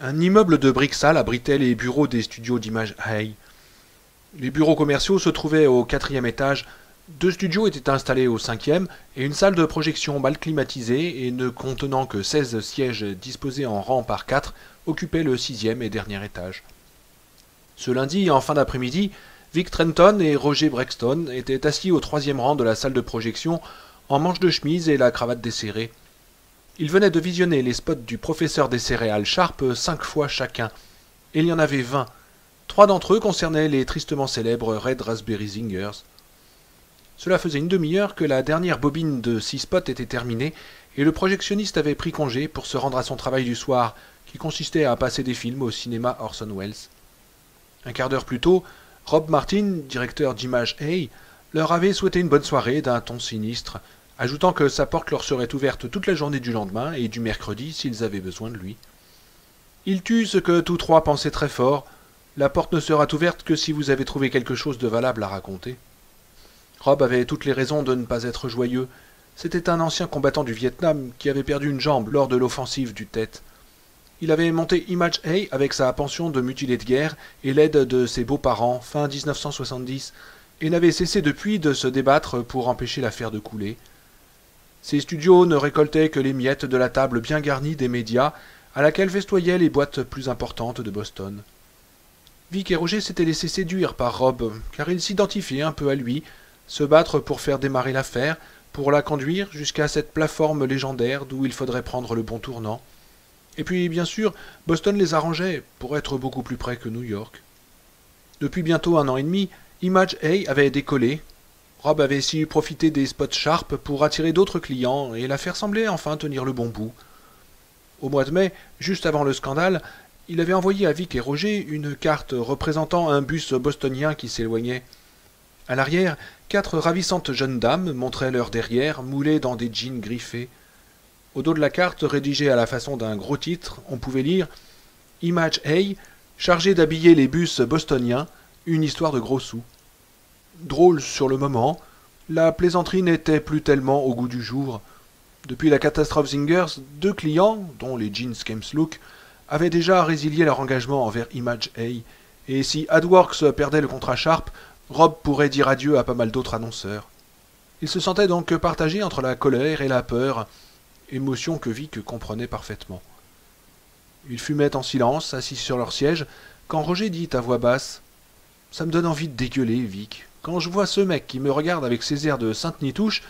Un immeuble de briques sales abritait les bureaux des studios d'Image Hay. Les bureaux commerciaux se trouvaient au 4e étage, 2 studios étaient installés au 5e et une salle de projection mal climatisée et ne contenant que 16 sièges disposés en rang par 4 occupait le 6e et dernier étage. Ce lundi, en fin d'après-midi, Vic Trenton et Roger Brexton étaient assis au 3e rang de la salle de projection, en manches de chemise et la cravate desserrée. Ils venaient de visionner les spots du professeur des céréales Sharp 5 fois chacun, et il y en avait 20. 3 d'entre eux concernaient les tristement célèbres Red Raspberry Zingers. Cela faisait une demi-heure que la dernière bobine de 6 spots était terminée, et le projectionniste avait pris congé pour se rendre à son travail du soir, qui consistait à passer des films au cinéma Orson Welles. Un quart d'heure plus tôt, Rob Martin, directeur d'Image Hay, leur avait souhaité une bonne soirée d'un ton sinistre, ajoutant que sa porte leur serait ouverte toute la journée du lendemain et du mercredi s'ils avaient besoin de lui. Il tut ce que tous trois pensaient très fort: la porte ne sera ouverte que si vous avez trouvé quelque chose de valable à raconter. Rob avait toutes les raisons de ne pas être joyeux. C'était un ancien combattant du Vietnam qui avait perdu une jambe lors de l'offensive du Tet. Il avait monté Image Hay avec sa pension de mutilé de guerre et l'aide de ses beaux-parents fin 1970, et n'avait cessé depuis de se débattre pour empêcher l'affaire de couler. Ses studios ne récoltaient que les miettes de la table bien garnie des médias, à laquelle festoyaient les boîtes plus importantes de Boston. Vic et Roger s'étaient laissés séduire par Rob, car ils s'identifiaient un peu à lui, se battre pour faire démarrer l'affaire, pour la conduire jusqu'à cette plateforme légendaire d'où il faudrait prendre le bon tournant. Et puis, bien sûr, Boston les arrangeait pour être beaucoup plus près que New York. Depuis bientôt 1 an et demi, Image Hay avait décollé. Rob avait su profiter des spots Sharp pour attirer d'autres clients, et l'affaire semblait enfin tenir le bon bout. Au mois de mai, juste avant le scandale, il avait envoyé à Vic et Roger une carte représentant un bus bostonien qui s'éloignait. À l'arrière, 4 ravissantes jeunes dames montraient leur derrière, moulées dans des jeans griffés. Au dos de la carte, rédigée à la façon d'un gros titre, on pouvait lire « Image Hay, chargé d'habiller les bus bostoniens, une histoire de gros sous ». Drôle sur le moment, la plaisanterie n'était plus tellement au goût du jour. Depuis la catastrophe Zingers, 2 clients, dont les jeans Look, avaient déjà résilié leur engagement envers Image Hay, et si AdWorks perdait le contrat Sharp, Rob pourrait dire adieu à pas mal d'autres annonceurs. Il se sentait donc partagé entre la colère et la peur, émotion que Vic comprenait parfaitement. Ils fumaient en silence, assis sur leur siège, quand Roger dit à voix basse « Ça me donne envie de dégueuler, Vic. Quand je vois ce mec qui me regarde avec ses airs de Sainte-Nitouche,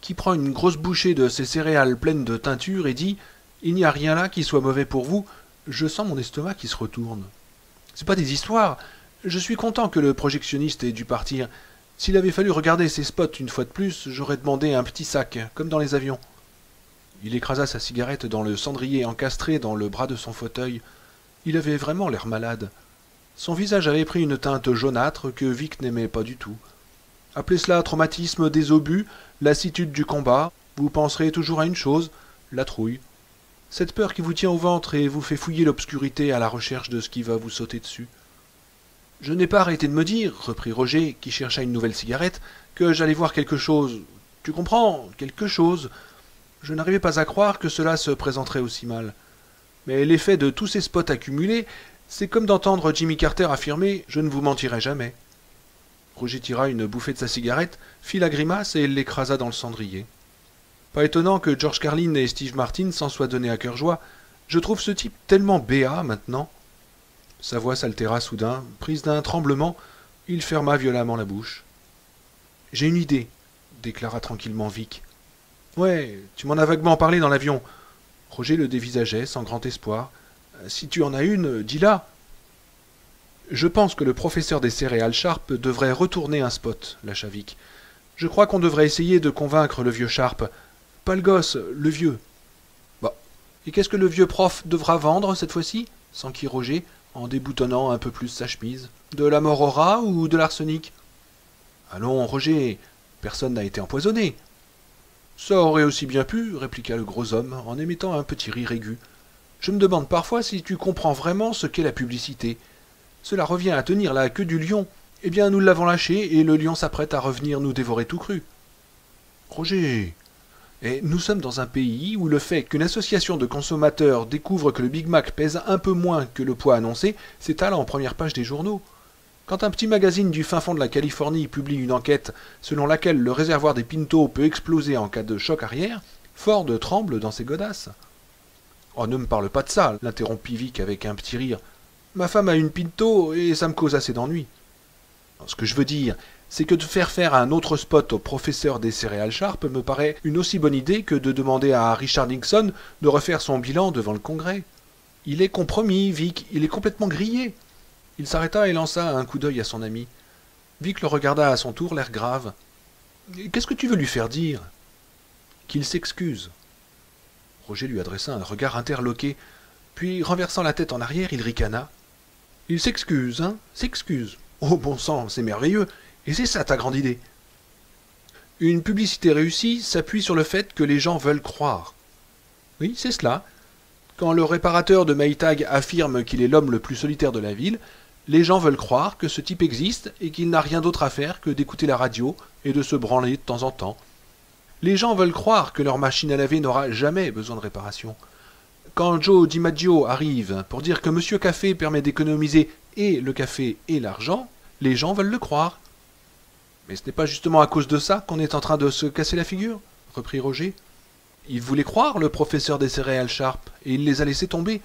qui prend une grosse bouchée de ses céréales pleines de teinture et dit « Il n'y a rien là qui soit mauvais pour vous », je sens mon estomac qui se retourne. C'est pas des histoires. Je suis content que le projectionniste ait dû partir. S'il avait fallu regarder ces spots une fois de plus, j'aurais demandé un petit sac, comme dans les avions. » Il écrasa sa cigarette dans le cendrier encastré dans le bras de son fauteuil. Il avait vraiment l'air malade. Son visage avait pris une teinte jaunâtre que Vic n'aimait pas du tout. Appelez cela traumatisme des obus, lassitude du combat, vous penserez toujours à une chose, la trouille. Cette peur qui vous tient au ventre et vous fait fouiller l'obscurité à la recherche de ce qui va vous sauter dessus. Je n'ai pas arrêté de me dire, reprit Roger, qui chercha une nouvelle cigarette, que j'allais voir quelque chose. Tu comprends, quelque chose. Je n'arrivais pas à croire que cela se présenterait aussi mal. Mais l'effet de tous ces spots accumulés, c'est comme d'entendre Jimmy Carter affirmer « Je ne vous mentirai jamais ». Roger tira une bouffée de sa cigarette, fit la grimace et l'écrasa dans le cendrier. Pas étonnant que George Carlin et Steve Martin s'en soient donnés à cœur joie. Je trouve ce type tellement béat maintenant. Sa voix s'altéra soudain, prise d'un tremblement, il ferma violemment la bouche. « J'ai une idée, déclara tranquillement Vic. « Ouais, tu m'en as vaguement parlé dans l'avion. » Roger le dévisageait sans grand espoir. « Si tu en as une, dis-la. » « Je pense que le professeur des céréales Sharp devrait retourner un spot, lâcha Vic. Je crois qu'on devrait essayer de convaincre le vieux Sharp. Pas le gosse, le vieux. »« Bah, et qu'est-ce que le vieux prof devra vendre cette fois-ci » s'enquit Roger, en déboutonnant un peu plus sa chemise. « De la mort au rat ou de l'arsenic ?»« Allons, Roger, personne n'a été empoisonné. »« Ça aurait aussi bien pu, répliqua le gros homme, en émettant un petit rire aigu. Je me demande parfois si tu comprends vraiment ce qu'est la publicité. Cela revient à tenir la queue du lion. Eh bien, nous l'avons lâché, et le lion s'apprête à revenir nous dévorer tout cru. »« Roger, Et nous sommes dans un pays où le fait qu'une association de consommateurs découvre que le Big Mac pèse un peu moins que le poids annoncé s'étale en première page des journaux. Quand un petit magazine du fin fond de la Californie publie une enquête selon laquelle le réservoir des Pinto peut exploser en cas de choc arrière, Ford tremble dans ses godasses. Oh, ne me parle pas de ça, l'interrompit Vic avec un petit rire. Ma femme a une Pinto et ça me cause assez d'ennui. Ce que je veux dire, c'est que de faire un autre spot au professeur des céréales Sharp me paraît une aussi bonne idée que de demander à Richard Nixon de refaire son bilan devant le Congrès. Il est compromis, Vic, il est complètement grillé. Il s'arrêta et lança un coup d'œil à son ami. Vic le regarda à son tour, l'air grave. Qu'est-ce que tu veux lui faire dire? Qu'il s'excuse. Roger lui adressa un regard interloqué, puis, renversant la tête en arrière, il ricana. Il s'excuse, hein? S'excuse. Oh bon sang, c'est merveilleux. Et c'est ça ta grande idée. Une publicité réussie s'appuie sur le fait que les gens veulent croire. Oui, c'est cela. Quand le réparateur de Maytag affirme qu'il est l'homme le plus solitaire de la ville, les gens veulent croire que ce type existe et qu'il n'a rien d'autre à faire que d'écouter la radio et de se branler de temps en temps. Les gens veulent croire que leur machine à laver n'aura jamais besoin de réparation. Quand Joe DiMaggio arrive pour dire que Monsieur Café permet d'économiser et le café et l'argent, les gens veulent le croire. Mais ce n'est pas justement à cause de ça qu'on est en train de se casser la figure, reprit Roger. Il voulait croire le professeur des céréales Sharp, et il les a laissés tomber,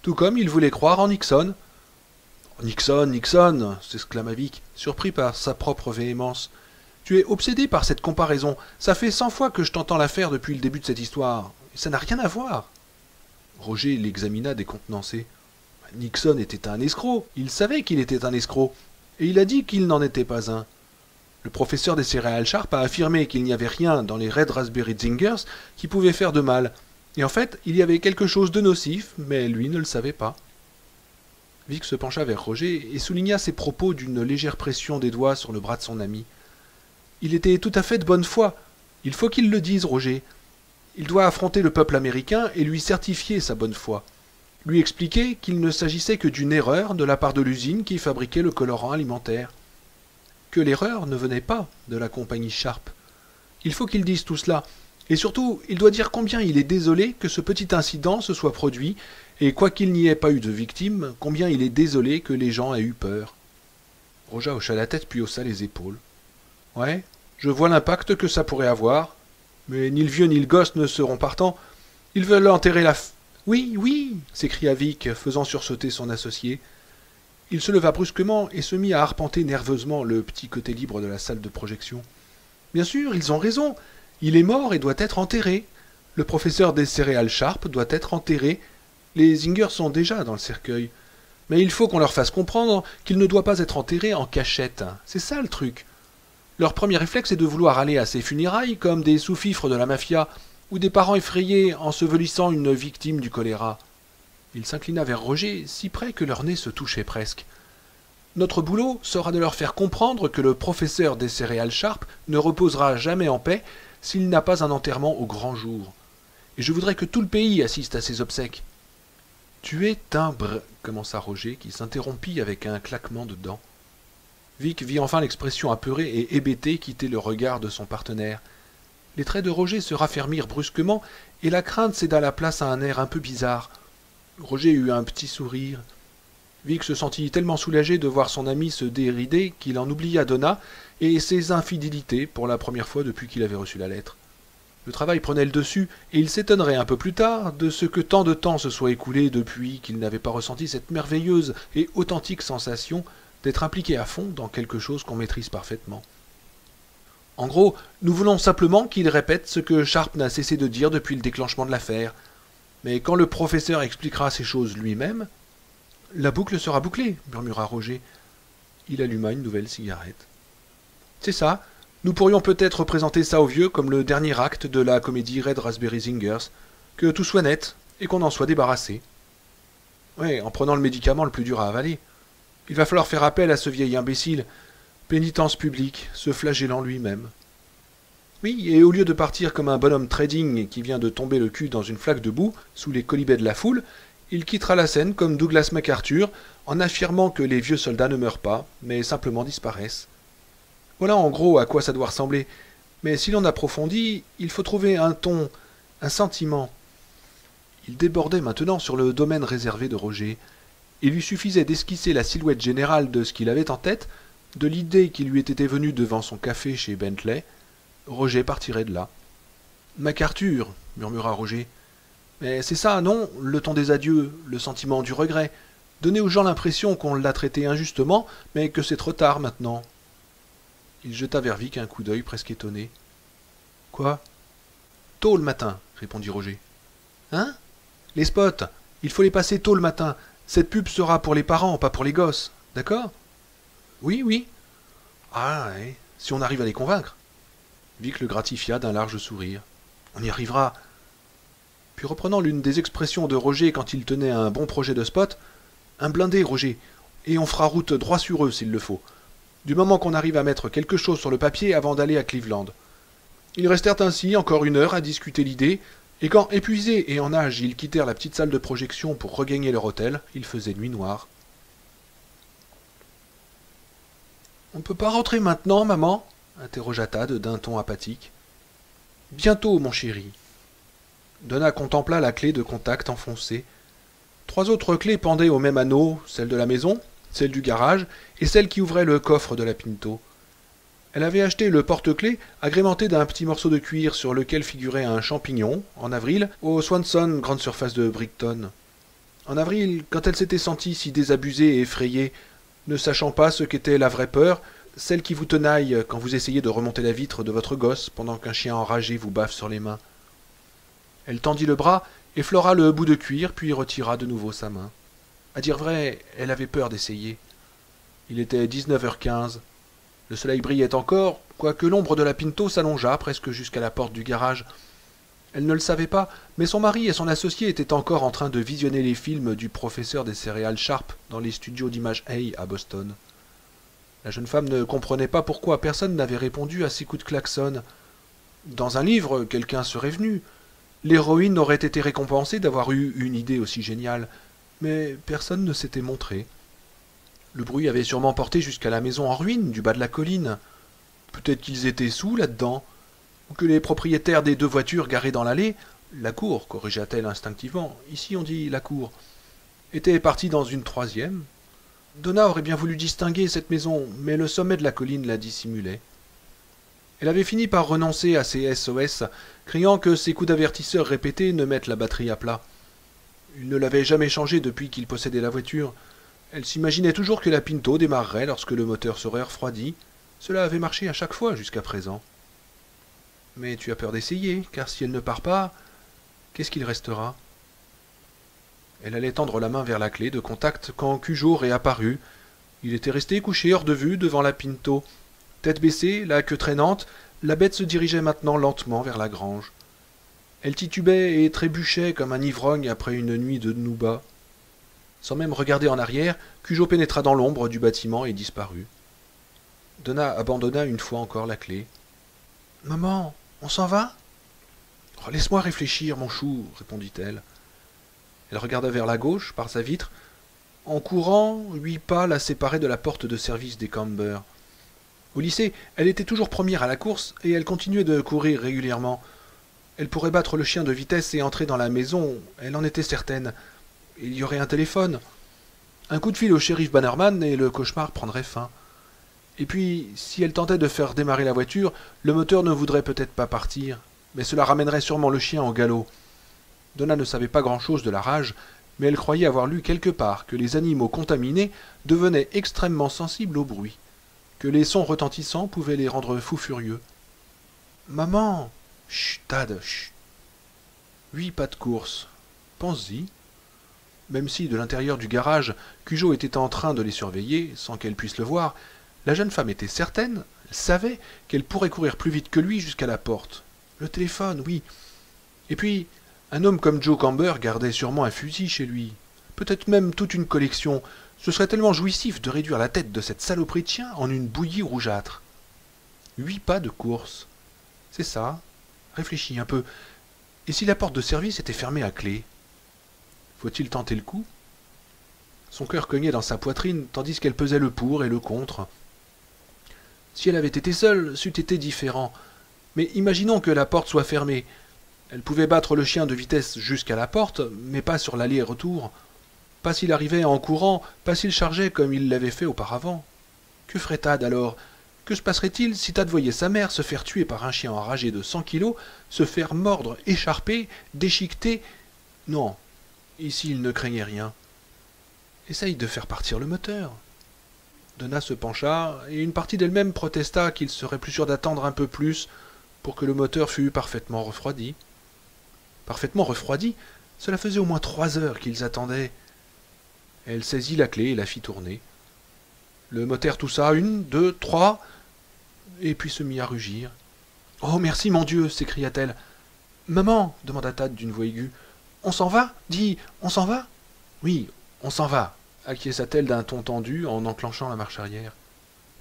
tout comme il voulait croire en Nixon. Nixon, Nixon, s'exclama Vic, surpris par sa propre véhémence. Tu es obsédé par cette comparaison. Ça fait 100 fois que je t'entends la faire depuis le début de cette histoire. Ça n'a rien à voir. Roger l'examina décontenancé. Nixon était un escroc. Il savait qu'il était un escroc. Et il a dit qu'il n'en était pas un. Le professeur des céréales Sharp a affirmé qu'il n'y avait rien dans les Red Raspberry Zingers qui pouvait faire de mal. Et en fait, il y avait quelque chose de nocif, mais lui ne le savait pas. Vic se pencha vers Roger et souligna ses propos d'une légère pression des doigts sur le bras de son ami. Il était tout à fait de bonne foi. Il faut qu'il le dise, Roger. Il doit affronter le peuple américain et lui certifier sa bonne foi. Lui expliquer qu'il ne s'agissait que d'une erreur de la part de l'usine qui fabriquait le colorant alimentaire. Que l'erreur ne venait pas de la compagnie Sharp. Il faut qu'il dise tout cela. Et surtout, il doit dire combien il est désolé que ce petit incident se soit produit, et quoiqu'il n'y ait pas eu de victime, combien il est désolé que les gens aient eu peur. Roger hocha la tête puis haussa les épaules. Ouais, je vois l'impact que ça pourrait avoir, mais ni le vieux ni le gosse ne seront partants. Ils veulent enterrer la Oui, oui, s'écria Vic, faisant sursauter son associé. Il se leva brusquement et se mit à arpenter nerveusement le petit côté libre de la salle de projection. Bien sûr, ils ont raison. Il est mort et doit être enterré. Le professeur des céréales Sharp doit être enterré. Les Zingers sont déjà dans le cercueil. Mais il faut qu'on leur fasse comprendre qu'il ne doit pas être enterré en cachette. C'est ça le truc. Leur premier réflexe est de vouloir aller à ses funérailles comme des sous-fifres de la mafia ou des parents effrayés ensevelissant une victime du choléra. Il s'inclina vers Roger, si près que leur nez se touchait presque. Notre boulot sera de leur faire comprendre que le professeur des céréales Sharp ne reposera jamais en paix s'il n'a pas un enterrement au grand jour. Et je voudrais que tout le pays assiste à ses obsèques. Tu es un commença Roger, qui s'interrompit avec un claquement de dents. Vic vit enfin l'expression apeurée et hébétée quitter le regard de son partenaire. Les traits de Roger se raffermirent brusquement, et la crainte céda la place à un air un peu bizarre. Roger eut un petit sourire. Vic se sentit tellement soulagé de voir son ami se dérider qu'il en oublia Donna et ses infidélités pour la première fois depuis qu'il avait reçu la lettre. Le travail prenait le dessus, et il s'étonnerait un peu plus tard de ce que tant de temps se soit écoulé depuis qu'il n'avait pas ressenti cette merveilleuse et authentique sensation d'être impliqué à fond dans quelque chose qu'on maîtrise parfaitement. En gros, nous voulons simplement qu'il répète ce que Sharp n'a cessé de dire depuis le déclenchement de l'affaire. Mais quand le professeur expliquera ces choses lui-même, la boucle sera bouclée, murmura Roger. Il alluma une nouvelle cigarette. C'est ça. Nous pourrions peut-être présenter ça aux vieux comme le dernier acte de la comédie Red Raspberry Zingers, que tout soit net et qu'on en soit débarrassé. Oui, en prenant le médicament le plus dur à avaler. Il va falloir faire appel à ce vieil imbécile, pénitence publique, se flagellant lui-même. Oui, et au lieu de partir comme un bonhomme trading qui vient de tomber le cul dans une flaque de boue sous les colibets de la foule, il quittera la scène comme Douglas MacArthur en affirmant que les vieux soldats ne meurent pas, mais simplement disparaissent. Voilà en gros à quoi ça doit ressembler. Mais si l'on approfondit, il faut trouver un ton, un sentiment. Il débordait maintenant sur le domaine réservé de Roger. Il lui suffisait d'esquisser la silhouette générale de ce qu'il avait en tête, de l'idée qui lui était venue devant son café chez Bentley. Roger partirait de là. MacArthur, murmura Roger. Mais c'est ça, non, le ton des adieux, le sentiment du regret. Donner aux gens l'impression qu'on l'a traité injustement, mais que c'est trop tard maintenant. Il jeta vers Vic un coup d'œil presque étonné. Quoi? Tôt le matin, répondit Roger. Hein? Les spots, il faut les passer tôt le matin. Cette pub sera pour les parents, pas pour les gosses. D'accord? Oui, oui. Ah, ouais, si on arrive à les convaincre. Vic le gratifia d'un large sourire. On y arrivera. Puis reprenant l'une des expressions de Roger quand il tenait un bon projet de spot, un blindé, Roger, et on fera route droit sur eux s'il le faut, du moment qu'on arrive à mettre quelque chose sur le papier avant d'aller à Cleveland. Ils restèrent ainsi encore 1 heure à discuter l'idée, et quand, épuisés et en nage, ils quittèrent la petite salle de projection pour regagner leur hôtel, il faisait nuit noire. « On ne peut pas rentrer maintenant, maman ?» interrogea Tad d'un ton apathique. « Bientôt, mon chéri. » Donna contempla la clé de contact enfoncée. 3 autres clés pendaient au même anneau, celle de la maison, celle du garage et celle qui ouvrait le coffre de la Pinto. Elle avait acheté le porte-clés agrémenté d'un petit morceau de cuir sur lequel figurait un champignon, en avril, au Swanson, grande surface de Brickton. En avril, quand elle s'était sentie si désabusée et effrayée, ne sachant pas ce qu'était la vraie peur, celle qui vous tenaille quand vous essayez de remonter la vitre de votre gosse pendant qu'un chien enragé vous baffe sur les mains. Elle tendit le bras, effleura le bout de cuir, puis retira de nouveau sa main. À dire vrai, elle avait peur d'essayer. Il était 19h15. Le soleil brillait encore, quoique l'ombre de la Pinto s'allongeât presque jusqu'à la porte du garage. Elle ne le savait pas, mais son mari et son associé étaient encore en train de visionner les films du professeur des céréales Sharp dans les studios d'image Hay à Boston. La jeune femme ne comprenait pas pourquoi personne n'avait répondu à ses coups de klaxon. Dans un livre, quelqu'un serait venu. L'héroïne aurait été récompensée d'avoir eu une idée aussi géniale, mais personne ne s'était montré. Le bruit avait sûrement porté jusqu'à la maison en ruine du bas de la colline. Peut-être qu'ils étaient sous là-dedans, ou que les propriétaires des 2 voitures garées dans l'allée, la cour, corrigea-t-elle instinctivement, ici on dit la cour, étaient partis dans une 3e. Donna aurait bien voulu distinguer cette maison, mais le sommet de la colline la dissimulait. Elle avait fini par renoncer à ses SOS, criant que ses coups d'avertisseur répétés ne mettent la batterie à plat. Il ne l'avait jamais changée depuis qu'il possédait la voiture. Elle s'imaginait toujours que la Pinto démarrerait lorsque le moteur serait refroidi. Cela avait marché à chaque fois jusqu'à présent. Mais tu as peur d'essayer, car si elle ne part pas, qu'est-ce qu'il restera? Elle allait tendre la main vers la clé de contact quand Cujo réapparut. Il était resté couché hors de vue devant la Pinto. Tête baissée, la queue traînante, la bête se dirigeait maintenant lentement vers la grange. Elle titubait et trébuchait comme un ivrogne après une nuit de nouba. Sans même regarder en arrière, Cujo pénétra dans l'ombre du bâtiment et disparut. Donna abandonna une fois encore la clé. « Maman, on s'en va ?»« Oh, laisse-moi réfléchir, mon chou, » répondit-elle. Elle regarda vers la gauche, par sa vitre. En courant, 8 pas la séparaient de la porte de service des Camber. Au lycée, elle était toujours première à la course et elle continuait de courir régulièrement. Elle pourrait battre le chien de vitesse et entrer dans la maison, elle en était certaine. Il y aurait un téléphone. Un coup de fil au shérif Bannerman et le cauchemar prendrait fin. Et puis, si elle tentait de faire démarrer la voiture, le moteur ne voudrait peut-être pas partir, mais cela ramènerait sûrement le chien au galop. Donna ne savait pas grand-chose de la rage, mais elle croyait avoir lu quelque part que les animaux contaminés devenaient extrêmement sensibles au bruit, que les sons retentissants pouvaient les rendre fous furieux. « Maman !»« Chut, Tad, chut !» 8 pas de course. Pense-y. Même si, de l'intérieur du garage, Cujo était en train de les surveiller, sans qu'elle puisse le voir, la jeune femme était certaine, elle savait qu'elle pourrait courir plus vite que lui jusqu'à la porte. Le téléphone, oui. Et puis, un homme comme Joe Camber gardait sûrement un fusil chez lui. Peut-être même toute une collection. Ce serait tellement jouissif de réduire la tête de cette saloperie de chien en une bouillie rougeâtre. 8 pas de course. C'est ça. Réfléchis un peu. Et si la porte de service était fermée à clé? Faut-il tenter le coup? Son cœur cognait dans sa poitrine, tandis qu'elle pesait le pour et le contre. Si elle avait été seule, c'eût été différent. Mais imaginons que la porte soit fermée. Elle pouvait battre le chien de vitesse jusqu'à la porte, mais pas sur l'aller-retour. Pas s'il arrivait en courant, pas s'il chargeait comme il l'avait fait auparavant. Que ferait Tad alors? Que se passerait-il si Tad voyait sa mère se faire tuer par un chien enragé de 100 kilos, se faire mordre, écharper, déchiqueter? Non, ici il ne craignait rien. Essaye de faire partir le moteur. Donna se pencha, et une partie d'elle-même protesta qu'il serait plus sûr d'attendre un peu plus pour que le moteur fût parfaitement refroidi. Parfaitement refroidi, cela faisait au moins 3 heures qu'ils attendaient. Elle saisit la clé et la fit tourner. Le moteur toussa 1, 2, 3, et puis se mit à rugir. « Oh, merci, mon Dieu !» s'écria-t-elle. « Maman !» demanda Tad d'une voix aiguë. « On s'en va? Dis, on s'en va ?»« Oui, on s'en va !» acquiesça-t-elle d'un ton tendu en enclenchant la marche arrière.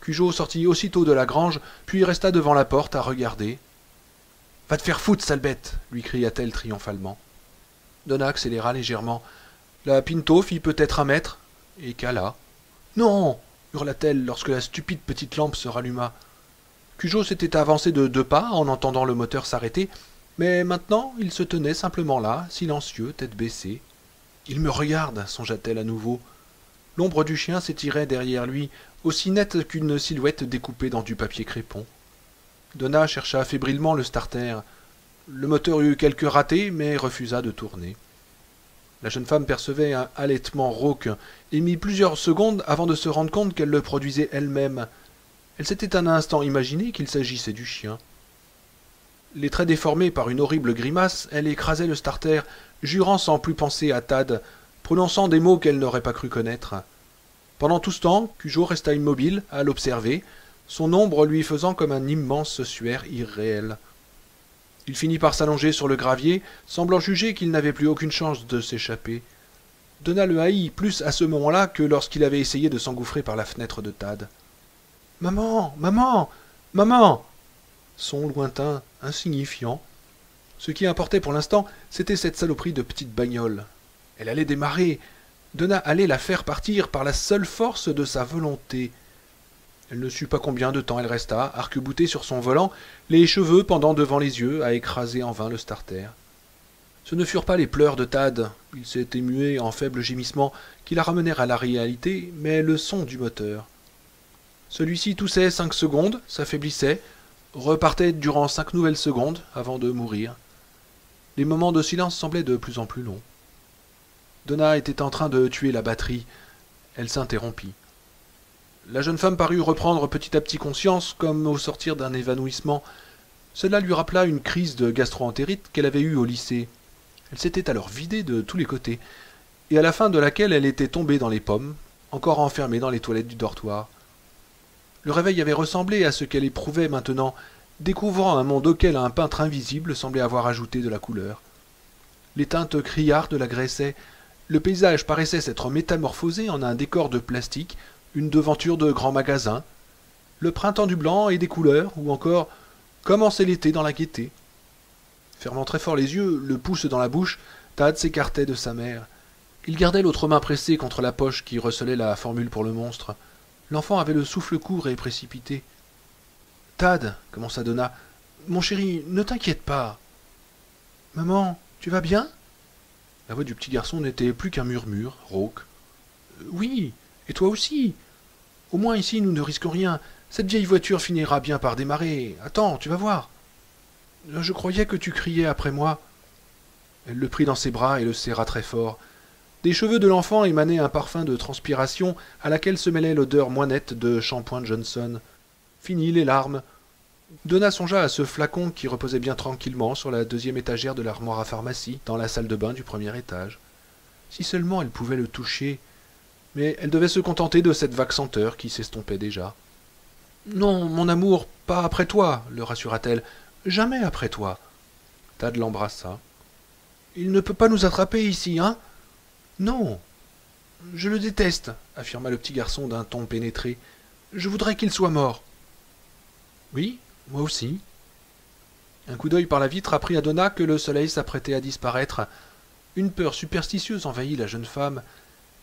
Cujo sortit aussitôt de la grange, puis resta devant la porte à regarder. « Va te faire foutre, sale bête !» lui cria-t-elle triomphalement. Donna accéléra légèrement. La Pinto fit peut-être 1 mètre, et cala. « Non !» hurla-t-elle lorsque la stupide petite lampe se ralluma. Cujo s'était avancé de 2 pas en entendant le moteur s'arrêter, mais maintenant il se tenait simplement là, silencieux, tête baissée. « Il me regarde !» songea-t-elle à nouveau. L'ombre du chien s'étirait derrière lui, aussi nette qu'une silhouette découpée dans du papier crépon. Donna chercha fébrilement le starter. Le moteur eut quelques ratés, mais refusa de tourner. La jeune femme percevait un halètement rauque et mit plusieurs secondes avant de se rendre compte qu'elle le produisait elle-même. Elle s'était un instant imaginé qu'il s'agissait du chien. Les traits déformés par une horrible grimace, elle écrasait le starter, jurant sans plus penser à Tad, prononçant des mots qu'elle n'aurait pas cru connaître. Pendant tout ce temps, Cujo resta immobile, à l'observer, son ombre lui faisant comme un immense suaire irréel. Il finit par s'allonger sur le gravier, semblant juger qu'il n'avait plus aucune chance de s'échapper. Donna le haït plus à ce moment-là que lorsqu'il avait essayé de s'engouffrer par la fenêtre de Tad. « Maman, maman, maman !» Son lointain, insignifiant. Ce qui importait pour l'instant, c'était cette saloperie de petite bagnole. Elle allait démarrer. Donna allait la faire partir par la seule force de sa volonté. Elle ne sut pas combien de temps elle resta, arc-boutée sur son volant, les cheveux pendant devant les yeux, à écraser en vain le starter. Ce ne furent pas les pleurs de Tad, il s'était mué en faibles gémissements qui la ramenèrent à la réalité, mais le son du moteur. Celui-ci toussait 5 secondes, s'affaiblissait, repartait durant 5 nouvelles secondes avant de mourir. Les moments de silence semblaient de plus en plus longs. Donna était en train de tuer la batterie. Elle s'interrompit. La jeune femme parut reprendre petit à petit conscience, comme au sortir d'un évanouissement. Cela lui rappela une crise de gastro-entérite qu'elle avait eue au lycée. Elle s'était alors vidée de tous les côtés, et à la fin de laquelle elle était tombée dans les pommes, encore enfermée dans les toilettes du dortoir. Le réveil avait ressemblé à ce qu'elle éprouvait maintenant, découvrant un monde auquel un peintre invisible semblait avoir ajouté de la couleur. Les teintes criardes l'agressaient. Le paysage paraissait s'être métamorphosé en un décor de plastique, une devanture de grand magasin, le printemps du blanc et des couleurs, ou encore commencer l'été dans la gaieté. Fermant très fort les yeux, le pouce dans la bouche, Tad s'écartait de sa mère. Il gardait l'autre main pressée contre la poche qui recelait la formule pour le monstre. L'enfant avait le souffle court et précipité. « Tad, commença Donna, mon chéri, ne t'inquiète pas. »« Maman, tu vas bien ?» La voix du petit garçon n'était plus qu'un murmure, rauque. « Oui, et toi aussi. Au moins ici nous ne risquons rien. Cette vieille voiture finira bien par démarrer. Attends, tu vas voir. »« Je croyais que tu criais après moi. » Elle le prit dans ses bras et le serra très fort. Des cheveux de l'enfant émanaient un parfum de transpiration à laquelle se mêlait l'odeur moinette de shampoing Johnson. Fini les larmes. Donna songea à ce flacon qui reposait bien tranquillement sur la 2e étagère de l'armoire à pharmacie, dans la salle de bain du 1er étage. Si seulement elle pouvait le toucher. Mais elle devait se contenter de cette vague senteur qui s'estompait déjà. « Non, mon amour, pas après toi, le rassura-t-elle. Jamais après toi. » Tad l'embrassa. « Il ne peut pas nous attraper ici, hein ? » « Non. Je le déteste, affirma le petit garçon d'un ton pénétré. Je voudrais qu'il soit mort. Oui, moi aussi. Un coup d'œil par la vitre apprit à Donna que le soleil s'apprêtait à disparaître. Une peur superstitieuse envahit la jeune femme.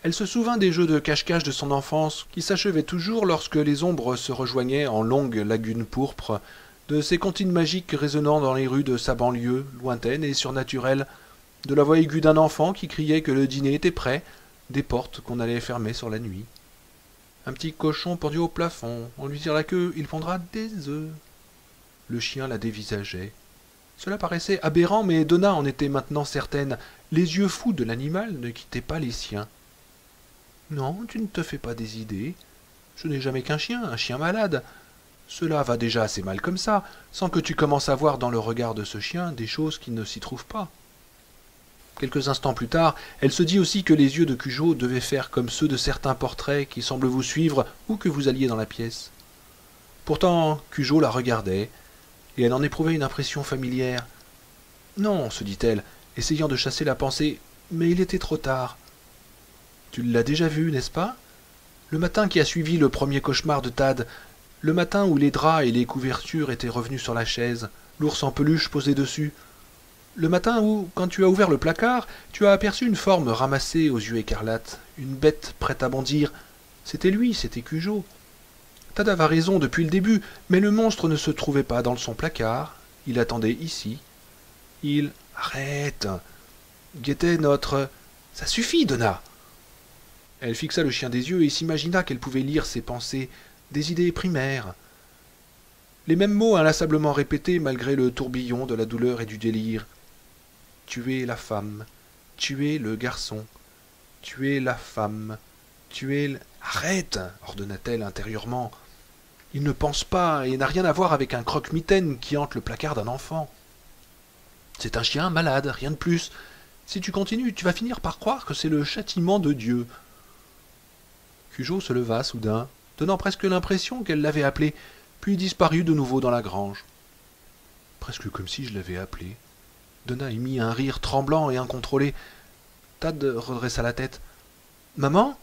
Elle se souvint des jeux de cache-cache de son enfance, qui s'achevaient toujours lorsque les ombres se rejoignaient en longues lagunes pourpres, de ces comptines magiques résonnant dans les rues de sa banlieue, lointaine et surnaturelle, de la voix aiguë d'un enfant qui criait que le dîner était prêt, des portes qu'on allait fermer sur la nuit. Un petit cochon pendu au plafond, on lui tire la queue, il pondra des œufs. Le chien la dévisageait. Cela paraissait aberrant, mais Donna en était maintenant certaine. Les yeux fous de l'animal ne quittaient pas les siens. Non, tu ne te fais pas des idées. Je n'ai jamais qu'un chien malade. Cela va déjà assez mal comme ça, sans que tu commences à voir dans le regard de ce chien des choses qui ne s'y trouvent pas. Quelques instants plus tard, elle se dit aussi que les yeux de Cujo devaient faire comme ceux de certains portraits qui semblent vous suivre où que vous alliez dans la pièce. Pourtant, Cujo la regardait, et elle en éprouvait une impression familière. Non, se dit-elle, essayant de chasser la pensée, mais il était trop tard. Tu l'as déjà vu, n'est-ce pas? Le matin qui a suivi le premier cauchemar de Thad, le matin où les draps et les couvertures étaient revenus sur la chaise, l'ours en peluche posé dessus. Le matin où, quand tu as ouvert le placard, tu as aperçu une forme ramassée aux yeux écarlates, une bête prête à bondir. C'était lui, c'était Cujo. Thad avait raison depuis le début, mais le monstre ne se trouvait pas dans son placard. Il attendait ici. Il... Arrête! Guettait notre... Ça suffit, Donna! Elle fixa le chien des yeux et s'imagina qu'elle pouvait lire ses pensées, des idées primaires. Les mêmes mots inlassablement répétés malgré le tourbillon de la douleur et du délire. Tuer la femme, tuer le garçon, tuer la femme, tuer le... Arrête! Ordonna-t-elle intérieurement. Il ne pense pas et n'a rien à voir avec un croque-mitaine qui hante le placard d'un enfant. C'est un chien malade, rien de plus. Si tu continues, tu vas finir par croire que c'est le châtiment de Dieu. Cujo se leva soudain, donnant presque l'impression qu'elle l'avait appelé, puis disparut de nouveau dans la grange. Presque comme si je l'avais appelé. Donna émit un rire tremblant et incontrôlé. Thad redressa la tête. « Maman ?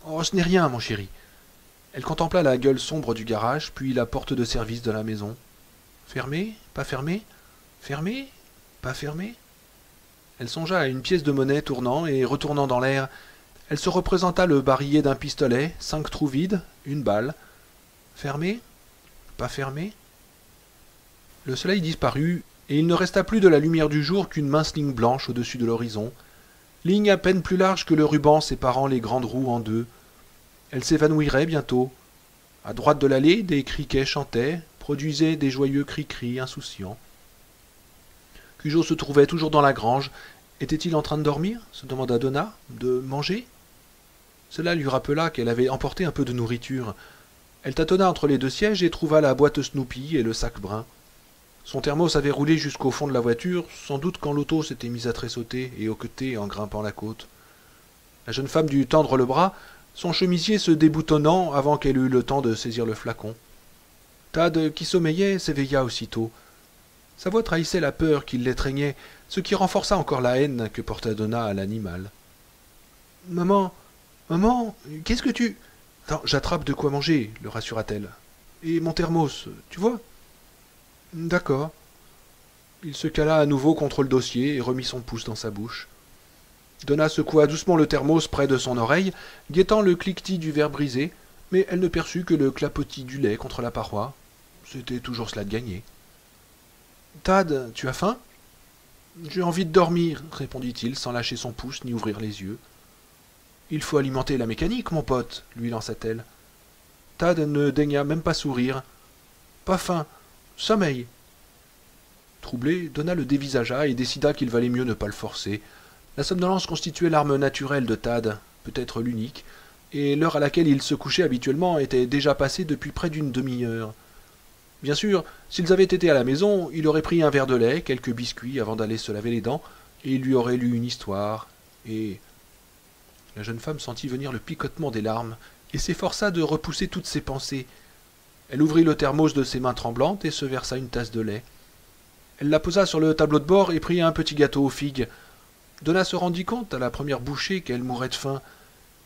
Oh, ce n'est rien, mon chéri. » Elle contempla la gueule sombre du garage, puis la porte de service de la maison. Fermée, pas fermée, fermée, pas fermée. Elle songea à une pièce de monnaie tournant et retournant dans l'air. Elle se représenta le barillet d'un pistolet, 5 trous vides, une balle. Fermée, pas fermée. Le soleil disparut, et il ne resta plus de la lumière du jour qu'une mince ligne blanche au-dessus de l'horizon, ligne à peine plus large que le ruban séparant les grandes roues en deux. Elle s'évanouirait bientôt. À droite de l'allée, des criquets chantaient, produisaient des joyeux cris-cris insouciants. Cujo se trouvait toujours dans la grange. Était-il en train de dormir? Se demanda Donna. De manger? Cela lui rappela qu'elle avait emporté un peu de nourriture. Elle tâtonna entre les deux sièges et trouva la boîte Snoopy et le sac brun. Son thermos avait roulé jusqu'au fond de la voiture, sans doute quand l'auto s'était mise à tressauter et hoqueter en grimpant la côte. La jeune femme dut tendre le bras, son chemisier se déboutonnant avant qu'elle eût le temps de saisir le flacon. Thad, qui sommeillait, s'éveilla aussitôt. Sa voix trahissait la peur qui l'étreignait, ce qui renforça encore la haine que portait Donna à l'animal. « Maman, maman, qu'est-ce que tu... »« Attends, j'attrape de quoi manger, le rassura-t-elle. Et mon thermos, tu vois ?»« D'accord. » Il se cala à nouveau contre le dossier et remit son pouce dans sa bouche. Donna secoua doucement le thermos près de son oreille, guettant le cliquetis du verre brisé, mais elle ne perçut que le clapotis du lait contre la paroi. C'était toujours cela de gagné. « Thad, tu as faim ?»« J'ai envie de dormir, » répondit-il sans lâcher son pouce ni ouvrir les yeux. « Il faut alimenter la mécanique, mon pote, » lui lança-t-elle. Thad ne daigna même pas sourire. « Pas faim. Sommeil. » Troublé, Donna le dévisagea et décida qu'il valait mieux ne pas le forcer. La somnolence constituait l'arme naturelle de Thad, peut-être l'unique, et l'heure à laquelle il se couchait habituellement était déjà passée depuis près d'une demi-heure. Bien sûr, s'ils avaient été à la maison, il aurait pris un verre de lait, quelques biscuits avant d'aller se laver les dents, et il lui aurait lu une histoire, et... La jeune femme sentit venir le picotement des larmes, et s'efforça de repousser toutes ses pensées. Elle ouvrit le thermos de ses mains tremblantes et se versa une tasse de lait. Elle la posa sur le tableau de bord et prit un petit gâteau aux figues. Donna se rendit compte à la première bouchée qu'elle mourait de faim.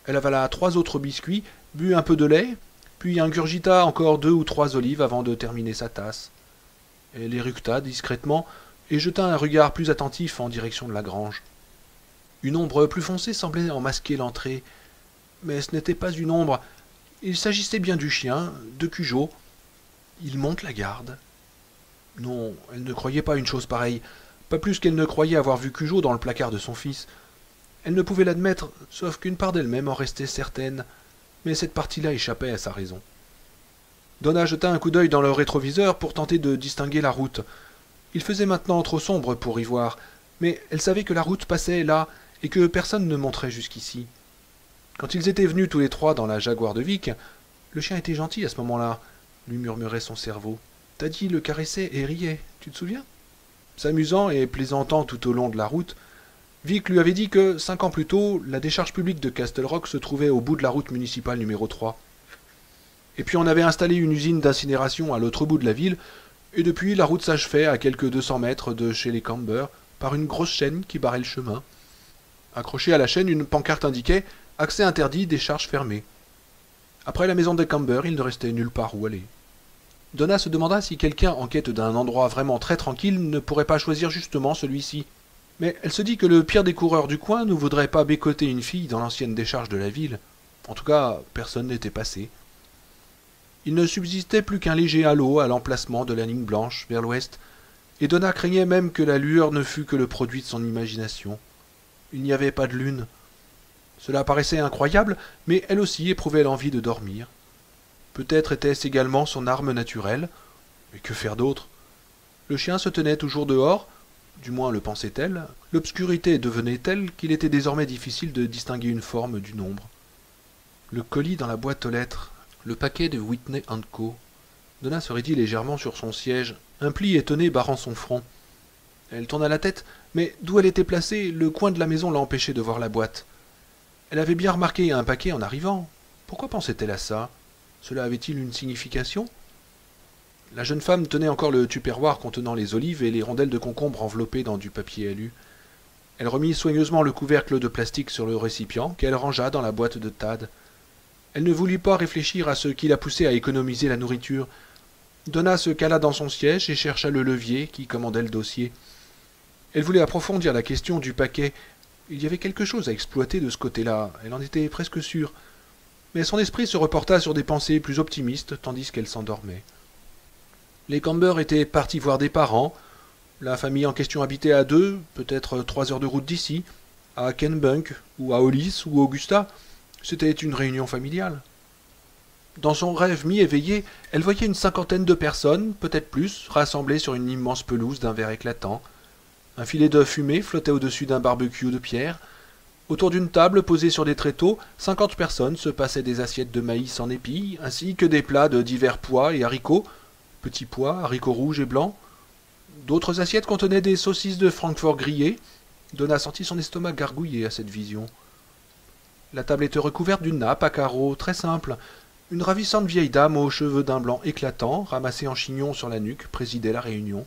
Elle avala 3 autres biscuits, but un peu de lait, puis ingurgita encore 2 ou 3 olives avant de terminer sa tasse. Elle éructa discrètement et jeta un regard plus attentif en direction de la grange. Une ombre plus foncée semblait en masquer l'entrée, mais ce n'était pas une ombre. Il s'agissait bien du chien, de Cujo. Il monte la garde. Non, elle ne croyait pas une chose pareille, pas plus qu'elle ne croyait avoir vu Cujo dans le placard de son fils. Elle ne pouvait l'admettre, sauf qu'une part d'elle-même en restait certaine, mais cette partie-là échappait à sa raison. Donna jeta un coup d'œil dans le rétroviseur pour tenter de distinguer la route. Il faisait maintenant trop sombre pour y voir, mais elle savait que la route passait là et que personne ne monterait jusqu'ici. Quand ils étaient venus tous les trois dans la Jaguar de Vic, le chien était gentil à ce moment-là, lui murmurait son cerveau. Taddy le caressait et riait, tu te souviens? S'amusant et plaisantant tout au long de la route, Vic lui avait dit que, 5 ans plus tôt, la décharge publique de Castle Rock se trouvait au bout de la route municipale numéro 3. Et puis on avait installé une usine d'incinération à l'autre bout de la ville, et depuis la route s'achevait à quelques 200 mètres de chez les Camber par une grosse chaîne qui barrait le chemin. Accrochée à la chaîne, une pancarte indiquait « Accès interdit, décharge fermée ». Après la maison des Camber, il ne restait nulle part où aller. Donna se demanda si quelqu'un en quête d'un endroit vraiment très tranquille ne pourrait pas choisir justement celui-ci. Mais elle se dit que le pire des coureurs du coin ne voudrait pas bécoter une fille dans l'ancienne décharge de la ville. En tout cas, personne n'était passé. Il ne subsistait plus qu'un léger halo à l'emplacement de la ligne blanche vers l'ouest, et Donna craignait même que la lueur ne fût que le produit de son imagination. Il n'y avait pas de lune. Cela paraissait incroyable, mais elle aussi éprouvait l'envie de dormir. Peut-être était-ce également son arme naturelle, mais que faire d'autre? Le chien se tenait toujours dehors, du moins le pensait-elle. L'obscurité devenait telle qu'il était désormais difficile de distinguer une forme du nombre. Le colis dans la boîte aux lettres, le paquet de Whitney & Co. Donna se raidit légèrement sur son siège, un pli étonné barrant son front. Elle tourna la tête, mais d'où elle était placée, le coin de la maison l'empêchait de voir la boîte. Elle avait bien remarqué un paquet en arrivant. Pourquoi pensait-elle à ça? Cela avait-il une signification? La jeune femme tenait encore le tupperware contenant les olives et les rondelles de concombre enveloppées dans du papier alu. Elle remit soigneusement le couvercle de plastique sur le récipient qu'elle rangea dans la boîte de Tad. Elle ne voulut pas réfléchir à ce qui la poussait à économiser la nourriture. Donna se cala dans son siège et chercha le levier qui commandait le dossier. Elle voulait approfondir la question du paquet. Il y avait quelque chose à exploiter de ce côté-là, elle en était presque sûre. Mais son esprit se reporta sur des pensées plus optimistes tandis qu'elle s'endormait. Les Camber étaient partis voir des parents. La famille en question habitait à 2, peut-être 3 heures de route d'ici, à Kenbunk, ou à Hollis, ou Augusta. C'était une réunion familiale. Dans son rêve mi-éveillé, elle voyait une 50aine de personnes, peut-être plus, rassemblées sur une immense pelouse d'un vert éclatant. Un filet de fumée flottait au-dessus d'un barbecue de pierre. Autour d'une table posée sur des tréteaux, 50 personnes se passaient des assiettes de maïs en épis, ainsi que des plats de divers pois et haricots, petits pois, haricots rouges et blancs. D'autres assiettes contenaient des saucisses de Francfort grillées. Donna sentit son estomac gargouiller à cette vision. La table était recouverte d'une nappe à carreaux très simple. Une ravissante vieille dame aux cheveux d'un blanc éclatant, ramassés en chignon sur la nuque, présidait la réunion.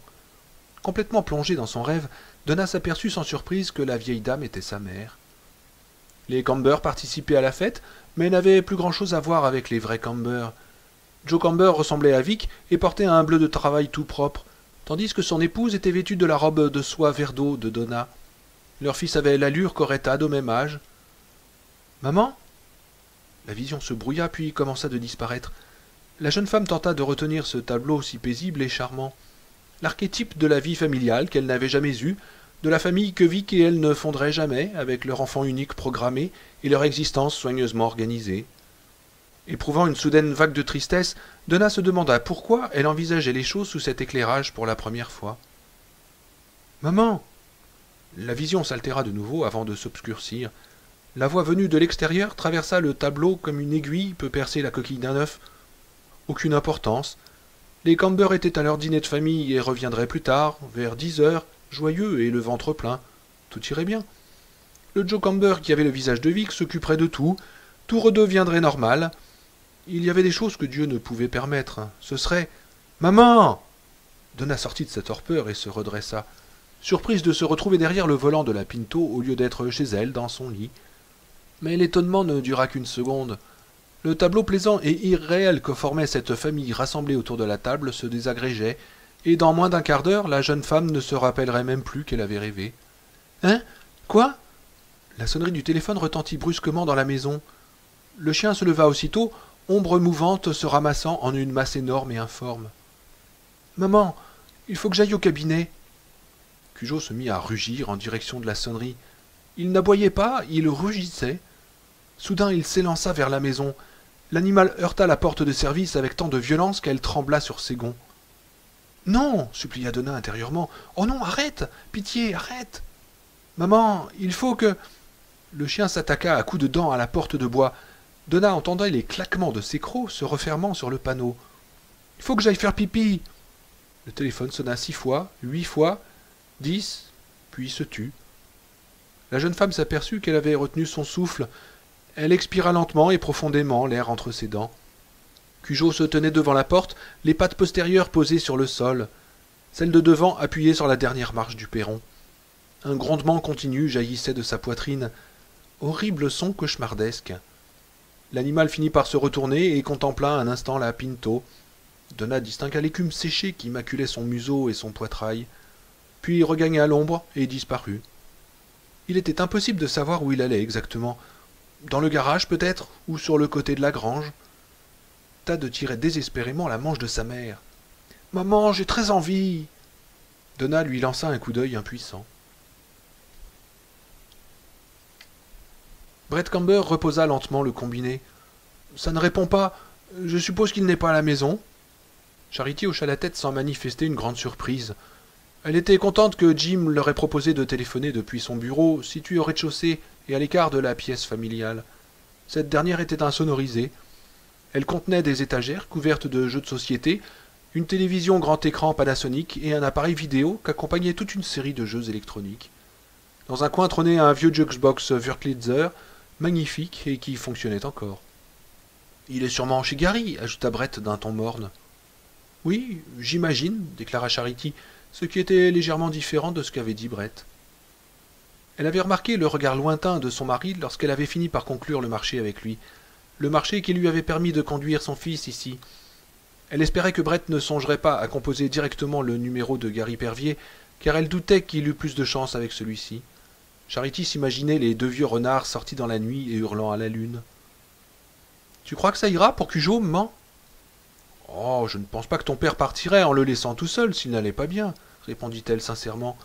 Complètement plongée dans son rêve, Donna s'aperçut sans surprise que la vieille dame était sa mère. Les Camber participaient à la fête, mais n'avaient plus grand-chose à voir avec les vrais Camber. Joe Camber ressemblait à Vic et portait un bleu de travail tout propre, tandis que son épouse était vêtue de la robe de soie vert d'eau de Donna. Leur fils avait l'allure qu'aurait Tad au même âge. « Maman ?» La vision se brouilla puis commença de disparaître. La jeune femme tenta de retenir ce tableau si paisible et charmant. L'archétype de la vie familiale qu'elle n'avait jamais eue, de la famille que Vic et elle ne fonderaient jamais, avec leur enfant unique programmé et leur existence soigneusement organisée. Éprouvant une soudaine vague de tristesse, Donna se demanda pourquoi elle envisageait les choses sous cet éclairage pour la première fois. « Maman !» La vision s'altéra de nouveau avant de s'obscurcir. La voix venue de l'extérieur traversa le tableau comme une aiguille peut percer la coquille d'un œuf. Aucune importance. Les Camber étaient à leur dîner de famille et reviendraient plus tard, vers 10 heures, joyeux et le ventre plein. Tout irait bien. Le Joe Camber, qui avait le visage de Vic, s'occuperait de tout. Tout redeviendrait normal. Il y avait des choses que Dieu ne pouvait permettre. Ce serait... « Maman !» Donna sortit de sa torpeur et se redressa, surprise de se retrouver derrière le volant de la Pinto au lieu d'être chez elle, dans son lit. Mais l'étonnement ne dura qu'une seconde. Le tableau plaisant et irréel que formait cette famille rassemblée autour de la table se désagrégeait, et dans moins d'un quart d'heure, la jeune femme ne se rappellerait même plus qu'elle avait rêvé. « Hein? Quoi ?» La sonnerie du téléphone retentit brusquement dans la maison. Le chien se leva aussitôt, ombre mouvante se ramassant en une masse énorme et informe. « Maman, Il faut que j'aille au cabinet. Cujo se mit à rugir en direction de la sonnerie. Il n'aboyait pas, il rugissait. Soudain, il s'élança vers la maison. L'animal heurta la porte de service avec tant de violence qu'elle trembla sur ses gonds. « Non !» supplia Donna intérieurement. « Oh non, arrête ! Pitié, arrête !»« Maman, il faut que... » Le chien s'attaqua à coups de dents à la porte de bois. Donna entendait les claquements de ses crocs se refermant sur le panneau. « Il faut que j'aille faire pipi !» Le téléphone sonna 6 fois, 8 fois, 10, puis se tut. La jeune femme s'aperçut qu'elle avait retenu son souffle. Elle expira lentement et profondément, l'air entre ses dents. Cujo se tenait devant la porte, les pattes postérieures posées sur le sol, celle de devant appuyée sur la dernière marche du perron. Un grondement continu jaillissait de sa poitrine. Horrible son cauchemardesque. L'animal finit par se retourner et contempla un instant la Pinto. Donna distingua l'écume séchée qui maculait son museau et son poitrail, puis regagna l'ombre et disparut. Il était impossible de savoir où il allait exactement. Dans le garage peut-être, ou sur le côté de la grange. Tad tirait désespérément la manche de sa mère. « Maman, j'ai très envie !» Donna lui lança un coup d'œil impuissant. Brett Camber reposa lentement le combiné. « Ça ne répond pas. Je suppose qu'il n'est pas à la maison ?» Charity hocha la tête sans manifester une grande surprise. Elle était contente que Jim leur ait proposé de téléphoner depuis son bureau, situé au rez-de-chaussée et à l'écart de la pièce familiale. Cette dernière était insonorisée. Elle contenait des étagères couvertes de jeux de société, une télévision grand écran Panasonic et un appareil vidéo qu'accompagnait toute une série de jeux électroniques. Dans un coin trônait un vieux jukebox Wurlitzer, magnifique et qui fonctionnait encore. « Il est sûrement chez Gary », ajouta Brett d'un ton morne. « Oui, j'imagine », déclara Charity, ce qui était légèrement différent de ce qu'avait dit Brett. Elle avait remarqué le regard lointain de son mari lorsqu'elle avait fini par conclure le marché avec lui, le marché qui lui avait permis de conduire son fils ici. Elle espérait que Brett ne songerait pas à composer directement le numéro de Gary Pervier, car elle doutait qu'il eût plus de chance avec celui-ci. Charity s'imaginait les 2 vieux renards sortis dans la nuit et hurlant à la lune. « Tu crois que ça ira pour Cujo, maman ?»« Oh, je ne pense pas que ton père partirait en le laissant tout seul s'il n'allait pas bien, » répondit-elle sincèrement.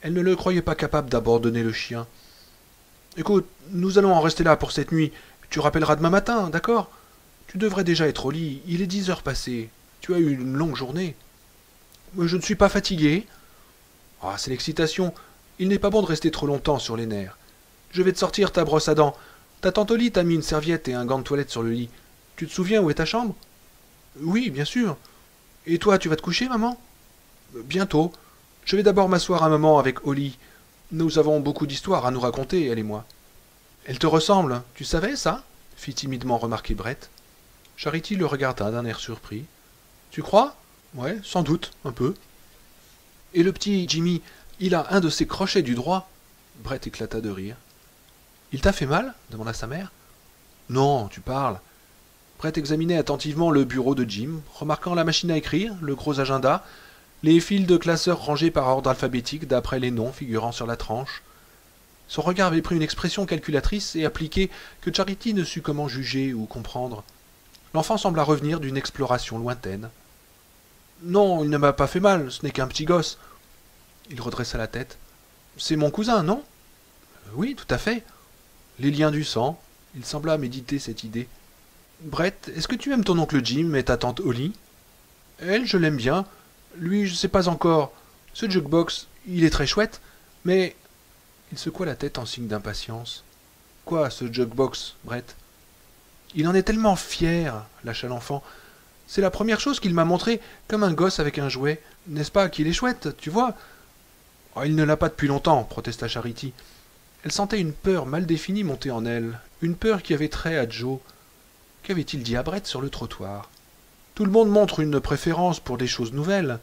Elle ne le croyait pas capable d'abandonner le chien. « Écoute, nous allons en rester là pour cette nuit. Tu rappelleras demain matin, d'accord ? Tu devrais déjà être au lit. Il est 10 heures passées. Tu as eu une longue journée. »« Je ne suis pas fatigué. »« Ah, c'est l'excitation. Il n'est pas bon de rester trop longtemps sur les nerfs. Je vais te sortir ta brosse à dents. Ta tante Oli t'a mis une serviette et un gant de toilette sur le lit. Tu te souviens où est ta chambre ? » ?»« Oui, bien sûr. Et toi, tu vas te coucher, maman ? » ?»« Bientôt. Je vais d'abord m'asseoir un moment avec Oli. Nous avons beaucoup d'histoires à nous raconter, elle et moi. »« Elle te ressemble, tu savais ça ?» fit timidement remarquer Brett. Charity le regarda d'un air surpris. « Tu crois ? Ouais, sans doute, un peu. »« Et le petit Jimmy, il a un de ses crochets du droit. » Brett éclata de rire. « Il t'a fait mal ?» demanda sa mère. « Non, tu parles. » Brett examinait attentivement le bureau de Jim, remarquant la machine à écrire, le gros agenda, les fils de classeurs rangés par ordre alphabétique d'après les noms figurant sur la tranche. Son regard avait pris une expression calculatrice et appliquée que Charity ne sut comment juger ou comprendre. L'enfant sembla revenir d'une exploration lointaine. « Non, il ne m'a pas fait mal, ce n'est qu'un petit gosse. » Il redressa la tête. « C'est mon cousin, non ?»« Oui, tout à fait. » Les liens du sang. Il sembla méditer cette idée. « Brett, est-ce que tu aimes ton oncle Jim et ta tante Holly ?»« Elle, je l'aime bien. Lui, je sais pas encore. Ce jukebox, il est très chouette, mais... » Il secoua la tête en signe d'impatience. « Quoi, ce jukebox, Brett ?»« Il en est tellement fier, » lâcha l'enfant. « C'est la première chose qu'il m'a montrée, comme un gosse avec un jouet. N'est-ce pas qu'il est chouette, tu vois ?»« Oh, il ne l'a pas depuis longtemps, » protesta Charity. Elle sentait une peur mal définie monter en elle, une peur qui avait trait à Joe. Qu'avait-il dit à Brett sur le trottoir ? Tout le monde montre une préférence pour des choses nouvelles.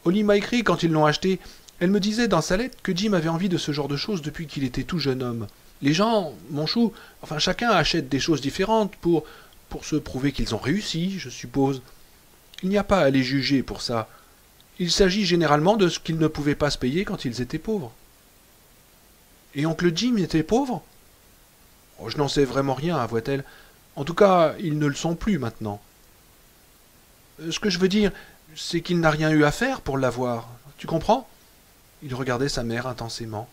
Holly m'a écrit quand ils l'ont acheté. Elle me disait dans sa lettre que Jim avait envie de ce genre de choses depuis qu'il était tout jeune homme. Les gens, mon chou, enfin chacun achète des choses différentes pour se prouver qu'ils ont réussi, je suppose. Il n'y a pas à les juger pour ça. Il s'agit généralement de ce qu'ils ne pouvaient pas se payer quand ils étaient pauvres. Et oncle Jim était pauvre ? Oh, je n'en sais vraiment rien, avoua-t-elle. En tout cas, ils ne le sont plus maintenant. Ce que je veux dire, C'est qu'il n'a rien eu à faire pour l'avoir. Tu comprends? Il regardait sa mère intensément.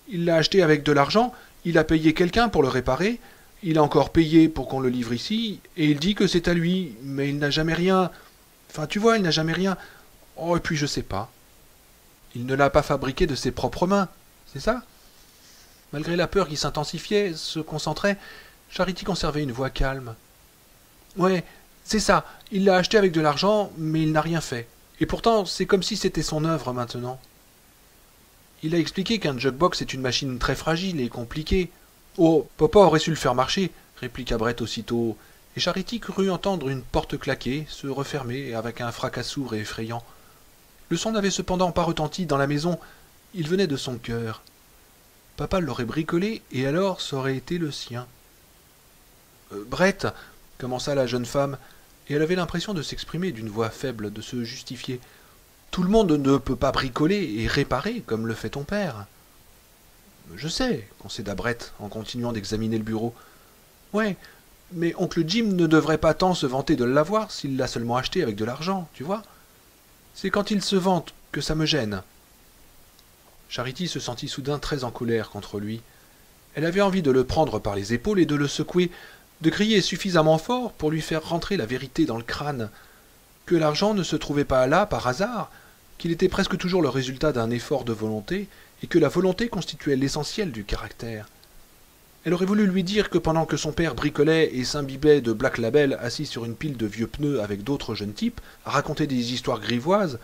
Il l'a acheté avec de l'argent, il a payé quelqu'un pour le réparer, il a encore payé pour qu'on le livre ici, et il dit que c'est à lui, mais il n'a jamais rien. Enfin, tu vois, il n'a jamais rien. Oh, et puis je sais pas. Il ne l'a pas fabriqué de ses propres mains, c'est ça? Malgré la peur qui s'intensifiait, se concentrait, Charity conservait une voix calme. Ouais, c'est ça. Il l'a acheté avec de l'argent, mais il n'a rien fait. Et pourtant, c'est comme si c'était son œuvre maintenant. Il a expliqué qu'un jukebox est une machine très fragile et compliquée. Oh, papa aurait su le faire marcher, répliqua Brett aussitôt, et Charity crut entendre une porte claquer, se refermer avec un fracas sourd et effrayant. Le son n'avait cependant pas retenti dans la maison, il venait de son cœur. Papa l'aurait bricolé, et alors ça aurait été le sien. Brett, commença la jeune femme, et elle avait l'impression de s'exprimer d'une voix faible, de se justifier. Tout le monde ne peut pas bricoler et réparer comme le fait ton père. Je sais, concéda Brett en continuant d'examiner le bureau. Ouais, mais oncle Jim ne devrait pas tant se vanter de l'avoir s'il l'a seulement acheté avec de l'argent, tu vois. C'est quand il se vante que ça me gêne. Charity se sentit soudain très en colère contre lui. Elle avait envie de le prendre par les épaules et de le secouer, de crier suffisamment fort pour lui faire rentrer la vérité dans le crâne, que l'argent ne se trouvait pas là par hasard, qu'il était presque toujours le résultat d'un effort de volonté, et que la volonté constituait l'essentiel du caractère. Elle aurait voulu lui dire que pendant que son père bricolait et s'imbibait de Black Label assis sur une pile de vieux pneus avec d'autres jeunes types, à raconter des histoires grivoises,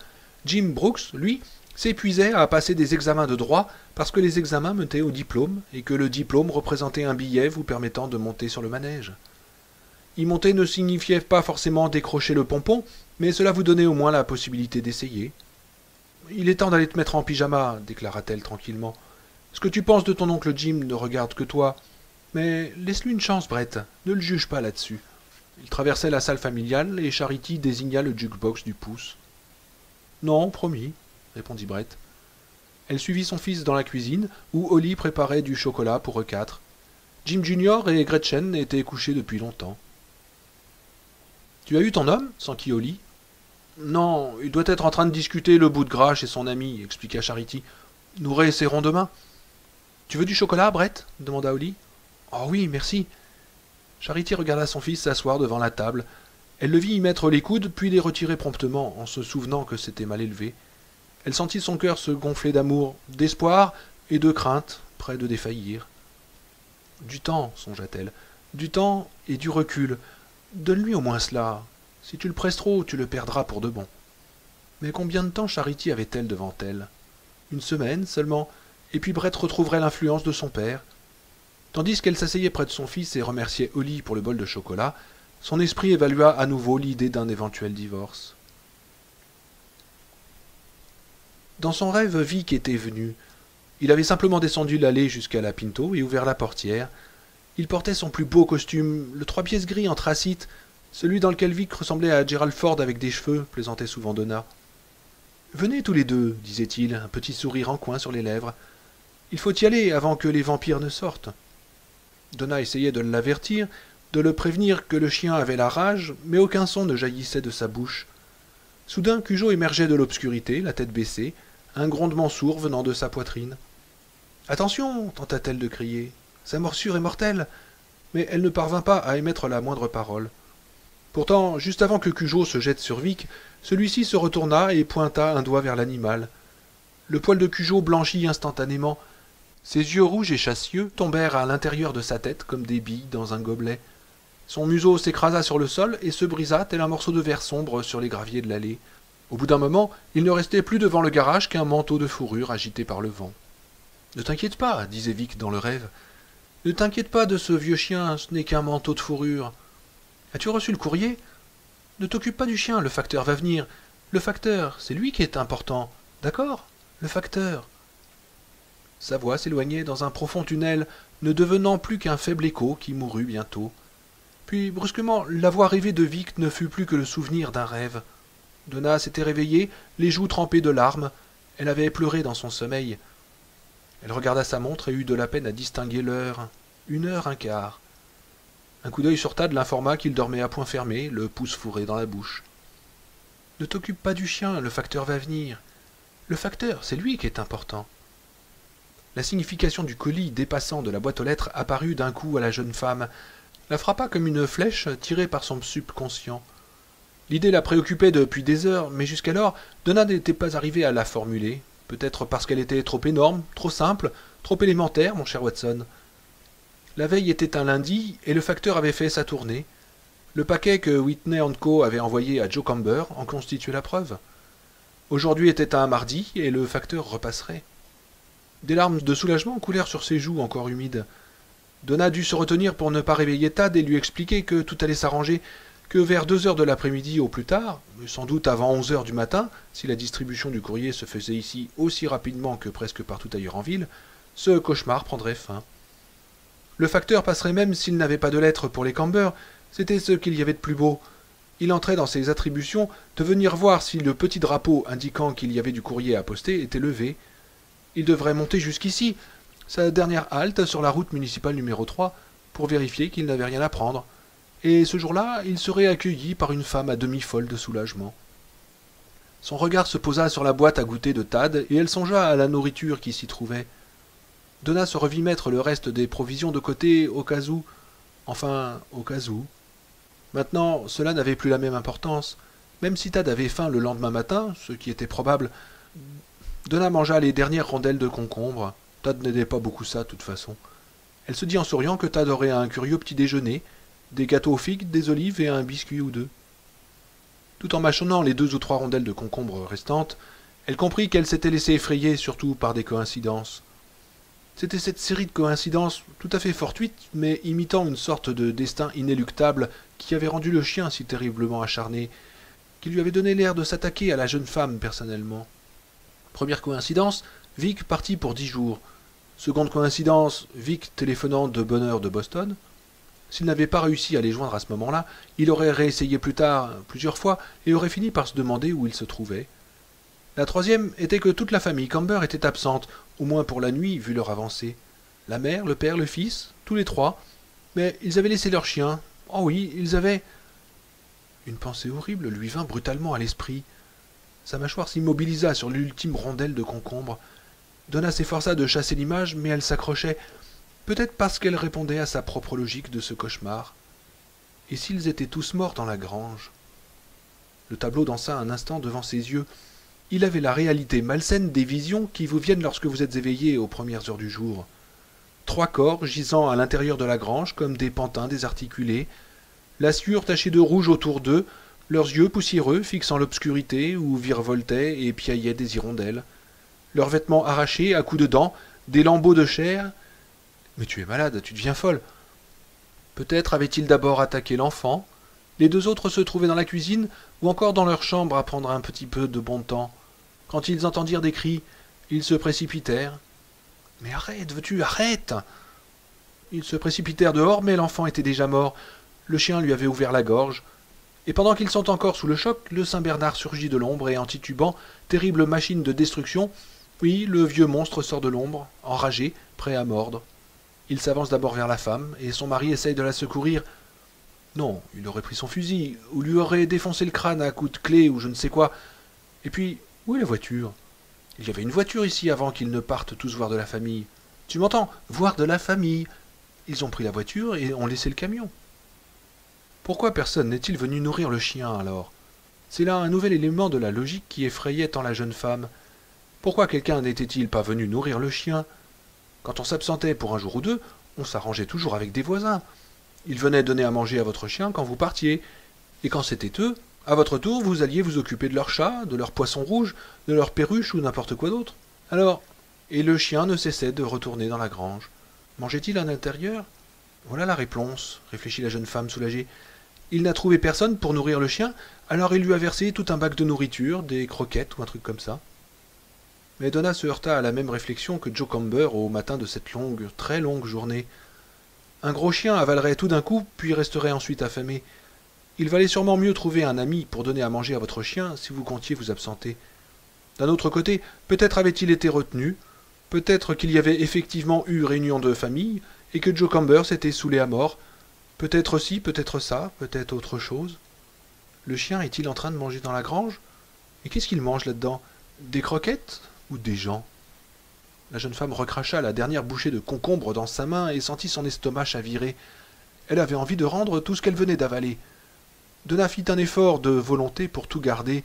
Jim Brooks, lui, s'épuisait à passer des examens de droit parce que les examens menaient au diplôme et que le diplôme représentait un billet vous permettant de monter sur le manège. Y monter ne signifiait pas forcément décrocher le pompon, mais cela vous donnait au moins la possibilité d'essayer. « Il est temps d'aller te mettre en pyjama, déclara-t-elle tranquillement. Ce que tu penses de ton oncle Jim ne regarde que toi. Mais laisse-lui une chance, Brett, ne le juge pas là-dessus. » Il traversait la salle familiale et Charity désigna le jukebox du pouce. « Non, promis, » répondit Brett. Elle suivit son fils dans la cuisine, où Holly préparait du chocolat pour eux quatre. Jim Junior et Gretchen étaient couchés depuis longtemps. « Tu as eu ton homme » s'enquit Holly. « Non, il doit être en train de discuter le bout de gras chez son ami, » expliqua Charity. « Nous réessaierons demain. »« Tu veux du chocolat, Brett » demanda Holly. « Oh oui, merci. » Charity regarda son fils s'asseoir devant la table. Elle le vit y mettre les coudes, puis les retirer promptement, en se souvenant que c'était mal élevé. Elle sentit son cœur se gonfler d'amour, d'espoir et de crainte, près de défaillir. « Du temps, songea-t-elle, du temps et du recul. Donne-lui au moins cela. Si tu le presses trop, tu le perdras pour de bon. » Mais combien de temps Charity avait-elle devant elle? Une semaine seulement, et puis Brett retrouverait l'influence de son père. Tandis qu'elle s'asseyait près de son fils et remerciait Holly pour le bol de chocolat, son esprit évalua à nouveau l'idée d'un éventuel divorce. Dans son rêve, Vic était venu. Il avait simplement descendu l'allée jusqu'à la Pinto et ouvert la portière. Il portait son plus beau costume, le 3 pièces gris anthracite, celui dans lequel Vic ressemblait à Gerald Ford avec des cheveux, plaisantait souvent Donna. « Venez tous les deux, disait-il, un petit sourire en coin sur les lèvres. Il faut y aller avant que les vampires ne sortent. » Donna essayait de l'avertir, de le prévenir que le chien avait la rage, mais aucun son ne jaillissait de sa bouche. Soudain, Cujo émergeait de l'obscurité, la tête baissée, un grondement sourd venant de sa poitrine. « Attention !» tenta-t-elle de crier. « Sa morsure est mortelle !» Mais elle ne parvint pas à émettre la moindre parole. Pourtant, juste avant que Cujo se jette sur Vic, celui-ci se retourna et pointa un doigt vers l'animal. Le poil de Cujo blanchit instantanément. Ses yeux rouges et chassieux tombèrent à l'intérieur de sa tête comme des billes dans un gobelet. Son museau s'écrasa sur le sol et se brisa tel un morceau de verre sombre sur les graviers de l'allée. Au bout d'un moment, il ne restait plus devant le garage qu'un manteau de fourrure agité par le vent. « Ne t'inquiète pas, disait Vic dans le rêve. Ne t'inquiète pas de ce vieux chien, ce n'est qu'un manteau de fourrure. As-tu reçu le courrier? Ne t'occupe pas du chien, le facteur va venir. Le facteur, c'est lui qui est important. D'accord? Le facteur. » Sa voix s'éloignait dans un profond tunnel, ne devenant plus qu'un faible écho qui mourut bientôt. Puis, brusquement, la voix rêvée de Vic ne fut plus que le souvenir d'un rêve. Donna s'était réveillée, les joues trempées de larmes. Elle avait pleuré dans son sommeil. Elle regarda sa montre et eut de la peine à distinguer l'heure. 1h15. Un coup d'œil sur Tad l'informa qu'il dormait à poing fermé, le pouce fourré dans la bouche. « Ne t'occupe pas du chien, le facteur va venir. Le facteur, c'est lui qui est important. La signification du colis dépassant de la boîte aux lettres apparut d'un coup à la jeune femme, la frappa comme une flèche tirée par son subconscient. L'idée la préoccupait depuis des heures, mais jusqu'alors, Donna n'était pas arrivée à la formuler, peut-être parce qu'elle était trop énorme, trop simple, trop élémentaire, mon cher Watson. La veille était un lundi, et le facteur avait fait sa tournée. Le paquet que Whitney & Co. avait envoyé à Joe Camber en constituait la preuve. Aujourd'hui était un mardi, et le facteur repasserait. Des larmes de soulagement coulèrent sur ses joues encore humides. Donna dut se retenir pour ne pas réveiller Thad et lui expliquer que tout allait s'arranger, que vers 2 heures de l'après-midi au plus tard, sans doute avant 11 heures du matin, si la distribution du courrier se faisait ici aussi rapidement que presque partout ailleurs en ville, ce cauchemar prendrait fin. Le facteur passerait même s'il n'avait pas de lettre pour les Camber, c'était ce qu'il y avait de plus beau. Il entrait dans ses attributions de venir voir si le petit drapeau indiquant qu'il y avait du courrier à poster était levé. Il devrait monter jusqu'ici, sa dernière halte sur la route municipale numéro 3, pour vérifier qu'il n'avait rien à prendre. Et ce jour-là, il serait accueilli par une femme à demi folle de soulagement. Son regard se posa sur la boîte à goûter de Thad, et elle songea à la nourriture qui s'y trouvait. Donna se revit mettre le reste des provisions de côté au cas où. Enfin, au cas où. Maintenant, cela n'avait plus la même importance. Même si Thad avait faim le lendemain matin, ce qui était probable, Donna mangea les dernières rondelles de concombre. Thad n'aidait pas beaucoup ça, de toute façon. Elle se dit en souriant que Thad aurait un curieux petit déjeuner, des gâteaux aux figues, des olives et un biscuit ou deux. Tout en mâchonnant les 2 ou 3 rondelles de concombre restantes, elle comprit qu'elle s'était laissée effrayer surtout par des coïncidences. C'était cette série de coïncidences tout à fait fortuites, mais imitant une sorte de destin inéluctable qui avait rendu le chien si terriblement acharné, qui lui avait donné l'air de s'attaquer à la jeune femme personnellement. Première coïncidence, Vic partit pour 10 jours. Seconde coïncidence, Vic téléphonant de bonne heure de Boston. S'il n'avait pas réussi à les joindre à ce moment-là, il aurait réessayé plus tard, plusieurs fois, et aurait fini par se demander où il se trouvait. La troisième était que toute la famille Camber était absente, au moins pour la nuit, vu leur avancée. La mère, le père, le fils, tous les 3. Mais ils avaient laissé leur chien. Oh oui, ils avaient... Une pensée horrible lui vint brutalement à l'esprit. Sa mâchoire s'immobilisa sur l'ultime rondelle de concombre. Donna s'efforça de chasser l'image, mais elle s'accrochait, peut-être parce qu'elle répondait à sa propre logique de ce cauchemar. Et s'ils étaient tous morts dans la grange? Le tableau dansa un instant devant ses yeux. Il avait la réalité malsaine des visions qui vous viennent lorsque vous êtes éveillé aux premières heures du jour. 3 corps gisant à l'intérieur de la grange comme des pantins désarticulés, la sueur tachée de rouge autour d'eux, leurs yeux poussiéreux fixant l'obscurité où virevoltaient et piaillaient des hirondelles, leurs vêtements arrachés à coups de dents, des lambeaux de chair. Mais tu es malade, tu deviens folle. Peut-être avait-il d'abord attaqué l'enfant. Les 2 autres se trouvaient dans la cuisine ou encore dans leur chambre à prendre un petit peu de bon temps. Quand ils entendirent des cris, ils se précipitèrent. « Mais arrête, veux-tu, arrête !» Ils se précipitèrent dehors, mais l'enfant était déjà mort. Le chien lui avait ouvert la gorge. Et pendant qu'ils sont encore sous le choc, le Saint-Bernard surgit de l'ombre et en titubant, terrible machine de destruction, oui, le vieux monstre sort de l'ombre, enragé, prêt à mordre. Il s'avance d'abord vers la femme, et son mari essaye de la secourir. Non, il aurait pris son fusil, ou lui aurait défoncé le crâne à coups de clé, ou je ne sais quoi. Et puis, où est la voiture? Il y avait une voiture ici avant qu'ils ne partent tous voir de la famille. Tu m'entends? Voir de la famille. Ils ont pris la voiture et ont laissé le camion. Pourquoi personne n'est-il venu nourrir le chien, alors? C'est là un nouvel élément de la logique qui effrayait tant la jeune femme. Pourquoi quelqu'un n'était-il pas venu nourrir le chien? Quand on s'absentait pour un jour ou 2, on s'arrangeait toujours avec des voisins. Ils venaient donner à manger à votre chien quand vous partiez. Et quand c'était eux, à votre tour, vous alliez vous occuper de leur chat, de leur poisson rouge, de leur perruche ou n'importe quoi d'autre. Alors, et le chien ne cessait de retourner dans la grange. Mangeait-il à l'intérieur? Voilà la réponse, réfléchit la jeune femme soulagée. Il n'a trouvé personne pour nourrir le chien, alors il lui a versé tout un bac de nourriture, des croquettes ou un truc comme ça. Mais Donna se heurta à la même réflexion que Joe Camber au matin de cette longue, très longue journée. Un gros chien avalerait tout d'un coup, puis resterait ensuite affamé. Il valait sûrement mieux trouver un ami pour donner à manger à votre chien si vous comptiez vous absenter. D'un autre côté, peut-être avait-il été retenu, peut-être qu'il y avait effectivement eu réunion de famille, et que Joe Camber s'était saoulé à mort. Peut-être ci, peut-être ça, peut-être autre chose. Le chien est-il en train de manger dans la grange? Et qu'est-ce qu'il mange là-dedans? Des croquettes ou des gens? La jeune femme recracha la dernière bouchée de concombre dans sa main et sentit son estomac chavirer. Elle avait envie de rendre tout ce qu'elle venait d'avaler. Donna fit un effort de volonté pour tout garder,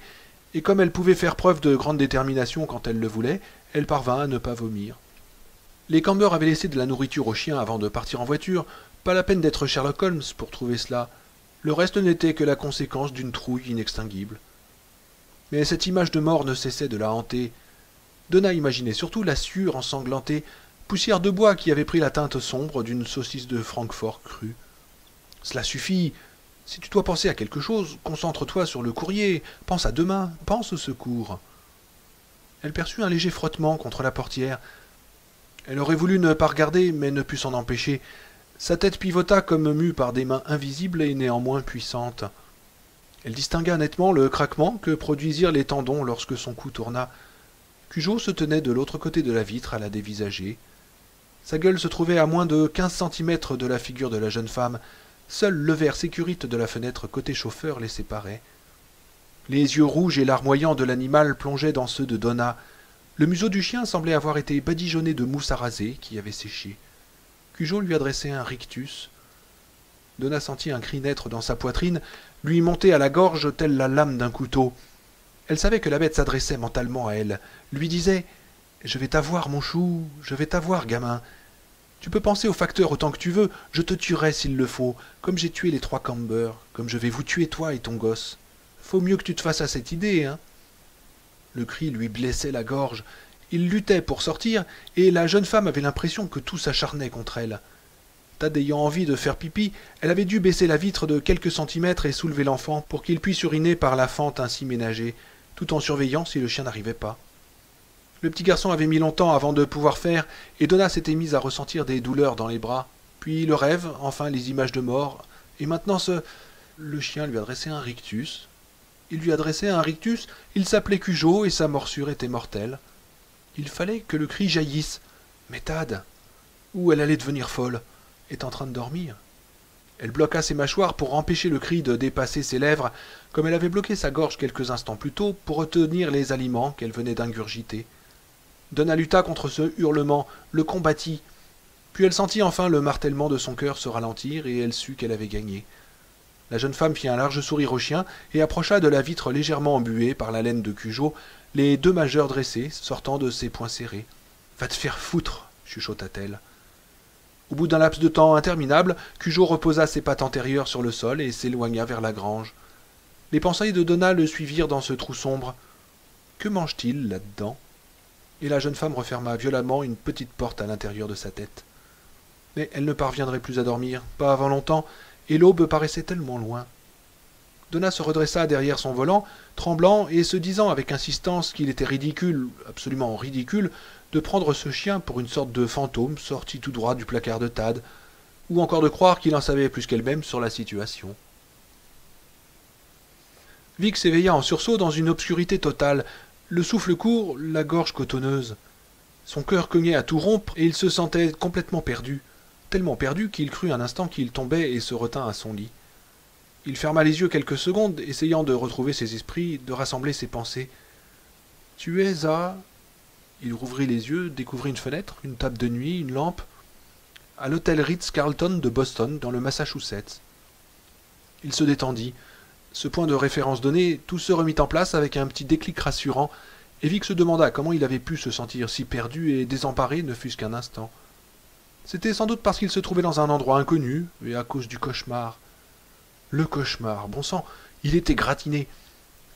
et comme elle pouvait faire preuve de grande détermination quand elle le voulait, elle parvint à ne pas vomir. Les Camber avaient laissé de la nourriture aux chiens avant de partir en voiture, pas la peine d'être Sherlock Holmes pour trouver cela. Le reste n'était que la conséquence d'une trouille inextinguible. Mais cette image de mort ne cessait de la hanter. Donna imaginait surtout la sueur ensanglantée, poussière de bois qui avait pris la teinte sombre d'une saucisse de Francfort crue. Cela suffit. Si tu dois penser à quelque chose, concentre-toi sur le courrier, pense à demain, pense au secours. Elle perçut un léger frottement contre la portière. Elle aurait voulu ne pas regarder, mais ne put s'en empêcher. Sa tête pivota comme mue par des mains invisibles et néanmoins puissantes. Elle distingua nettement le craquement que produisirent les tendons lorsque son cou tourna. Cujo se tenait de l'autre côté de la vitre à la dévisager. Sa gueule se trouvait à moins de 15 centimètres de la figure de la jeune femme. Seul le verre sécurite de la fenêtre côté chauffeur les séparait. Les yeux rouges et larmoyants de l'animal plongeaient dans ceux de Donna. Le museau du chien semblait avoir été badigeonné de mousse à raser qui avait séché. Cujo lui adressait un rictus. Donna sentit un cri naître dans sa poitrine, lui monter à la gorge telle la lame d'un couteau. Elle savait que la bête s'adressait mentalement à elle, lui disait « Je vais t'avoir, mon chou, je vais t'avoir, gamin. Tu peux penser au facteur autant que tu veux, je te tuerai s'il le faut, comme j'ai tué les 3 Camber, comme je vais vous tuer toi et ton gosse. Faut mieux que tu te fasses à cette idée, hein ?» Le cri lui blessait la gorge. Il luttait pour sortir, et la jeune femme avait l'impression que tout s'acharnait contre elle. Tad ayant envie de faire pipi, elle avait dû baisser la vitre de quelques centimètres et soulever l'enfant pour qu'il puisse uriner par la fente ainsi ménagée, tout en surveillant si le chien n'arrivait pas. Le petit garçon avait mis longtemps avant de pouvoir faire, et Donna s'était mise à ressentir des douleurs dans les bras. Puis le rêve, enfin les images de mort, et maintenant ce... Le chien lui adressait un rictus. Il lui adressait un rictus, il s'appelait Cujo, et sa morsure était mortelle. Il fallait que le cri jaillisse. Mais Tad, ou elle allait devenir folle, est en train de dormir. Elle bloqua ses mâchoires pour empêcher le cri de dépasser ses lèvres, comme elle avait bloqué sa gorge quelques instants plus tôt pour retenir les aliments qu'elle venait d'ingurgiter. Donna lutta contre ce hurlement, le combattit. Puis elle sentit enfin le martèlement de son cœur se ralentir et elle sut qu'elle avait gagné. La jeune femme fit un large sourire au chien et approcha de la vitre légèrement embuée par la laine de Cujo les 2 majeurs dressés, sortant de ses poings serrés. « Va te faire foutre !» chuchota-t-elle. Au bout d'un laps de temps interminable, Cujo reposa ses pattes antérieures sur le sol et s'éloigna vers la grange. Les pensées de Donna le suivirent dans ce trou sombre. Que mange-t-il là-dedans? Et la jeune femme referma violemment une petite porte à l'intérieur de sa tête. Mais elle ne parviendrait plus à dormir, pas avant longtemps, et l'aube paraissait tellement loin. Donna se redressa derrière son volant, tremblant et se disant avec insistance qu'il était ridicule, absolument ridicule, de prendre ce chien pour une sorte de fantôme sorti tout droit du placard de Tad, ou encore de croire qu'il en savait plus qu'elle-même sur la situation. Vic s'éveilla en sursaut dans une obscurité totale, le souffle court, la gorge cotonneuse. Son cœur cognait à tout rompre et il se sentait complètement perdu, tellement perdu qu'il crut un instant qu'il tombait et se retint à son lit. Il ferma les yeux quelques secondes, essayant de retrouver ses esprits, de rassembler ses pensées. « Tu es à... » Il rouvrit les yeux, découvrit une fenêtre, une table de nuit, une lampe. « À l'hôtel Ritz-Carlton de Boston, dans le Massachusetts. » Il se détendit. Ce point de référence donné, tout se remit en place avec un petit déclic rassurant, et Vic se demanda comment il avait pu se sentir si perdu et désemparé ne fût-ce qu'un instant. C'était sans doute parce qu'il se trouvait dans un endroit inconnu, et à cause du cauchemar. Le cauchemar, bon sang, il était gratiné.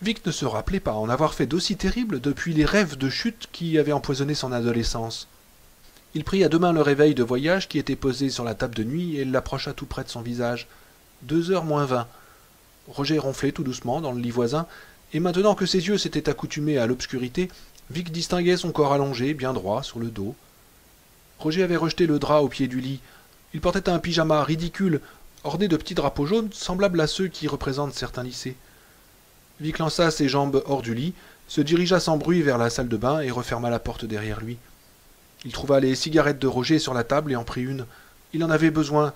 Vic ne se rappelait pas en avoir fait d'aussi terrible depuis les rêves de chute qui avaient empoisonné son adolescence. Il prit à 2 mains le réveil de voyage qui était posé sur la table de nuit et l'approcha tout près de son visage. 2h moins 20. Roger ronflait tout doucement dans le lit voisin, et maintenant que ses yeux s'étaient accoutumés à l'obscurité, Vic distinguait son corps allongé, bien droit, sur le dos. Roger avait rejeté le drap au pied du lit. Il portait un pyjama ridicule, orné de petits drapeaux jaunes, semblables à ceux qui représentent certains lycées. Vic lança ses jambes hors du lit, se dirigea sans bruit vers la salle de bain et referma la porte derrière lui. Il trouva les cigarettes de Roger sur la table et en prit une. Il en avait besoin.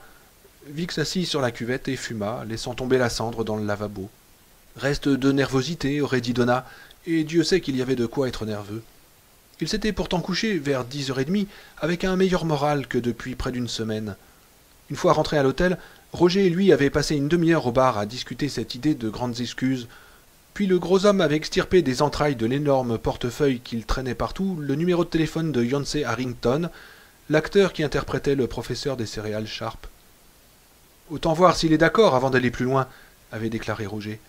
Vic s'assit sur la cuvette et fuma, laissant tomber la cendre dans le lavabo. « Reste de nervosité, aurait dit Donna. et Dieu sait qu'il y avait de quoi être nerveux. Il s'était pourtant couché vers 10h30 avec un meilleur moral que depuis près d'une semaine. Une fois rentré à l'hôtel, Roger et lui avaient passé une demi-heure au bar à discuter cette idée de grandes excuses. Puis le gros homme avait extirpé des entrailles de l'énorme portefeuille qu'il traînait partout le numéro de téléphone de Yancey Harrington, l'acteur qui interprétait le professeur des céréales Sharp. « Autant voir s'il est d'accord avant d'aller plus loin », avait déclaré Roger.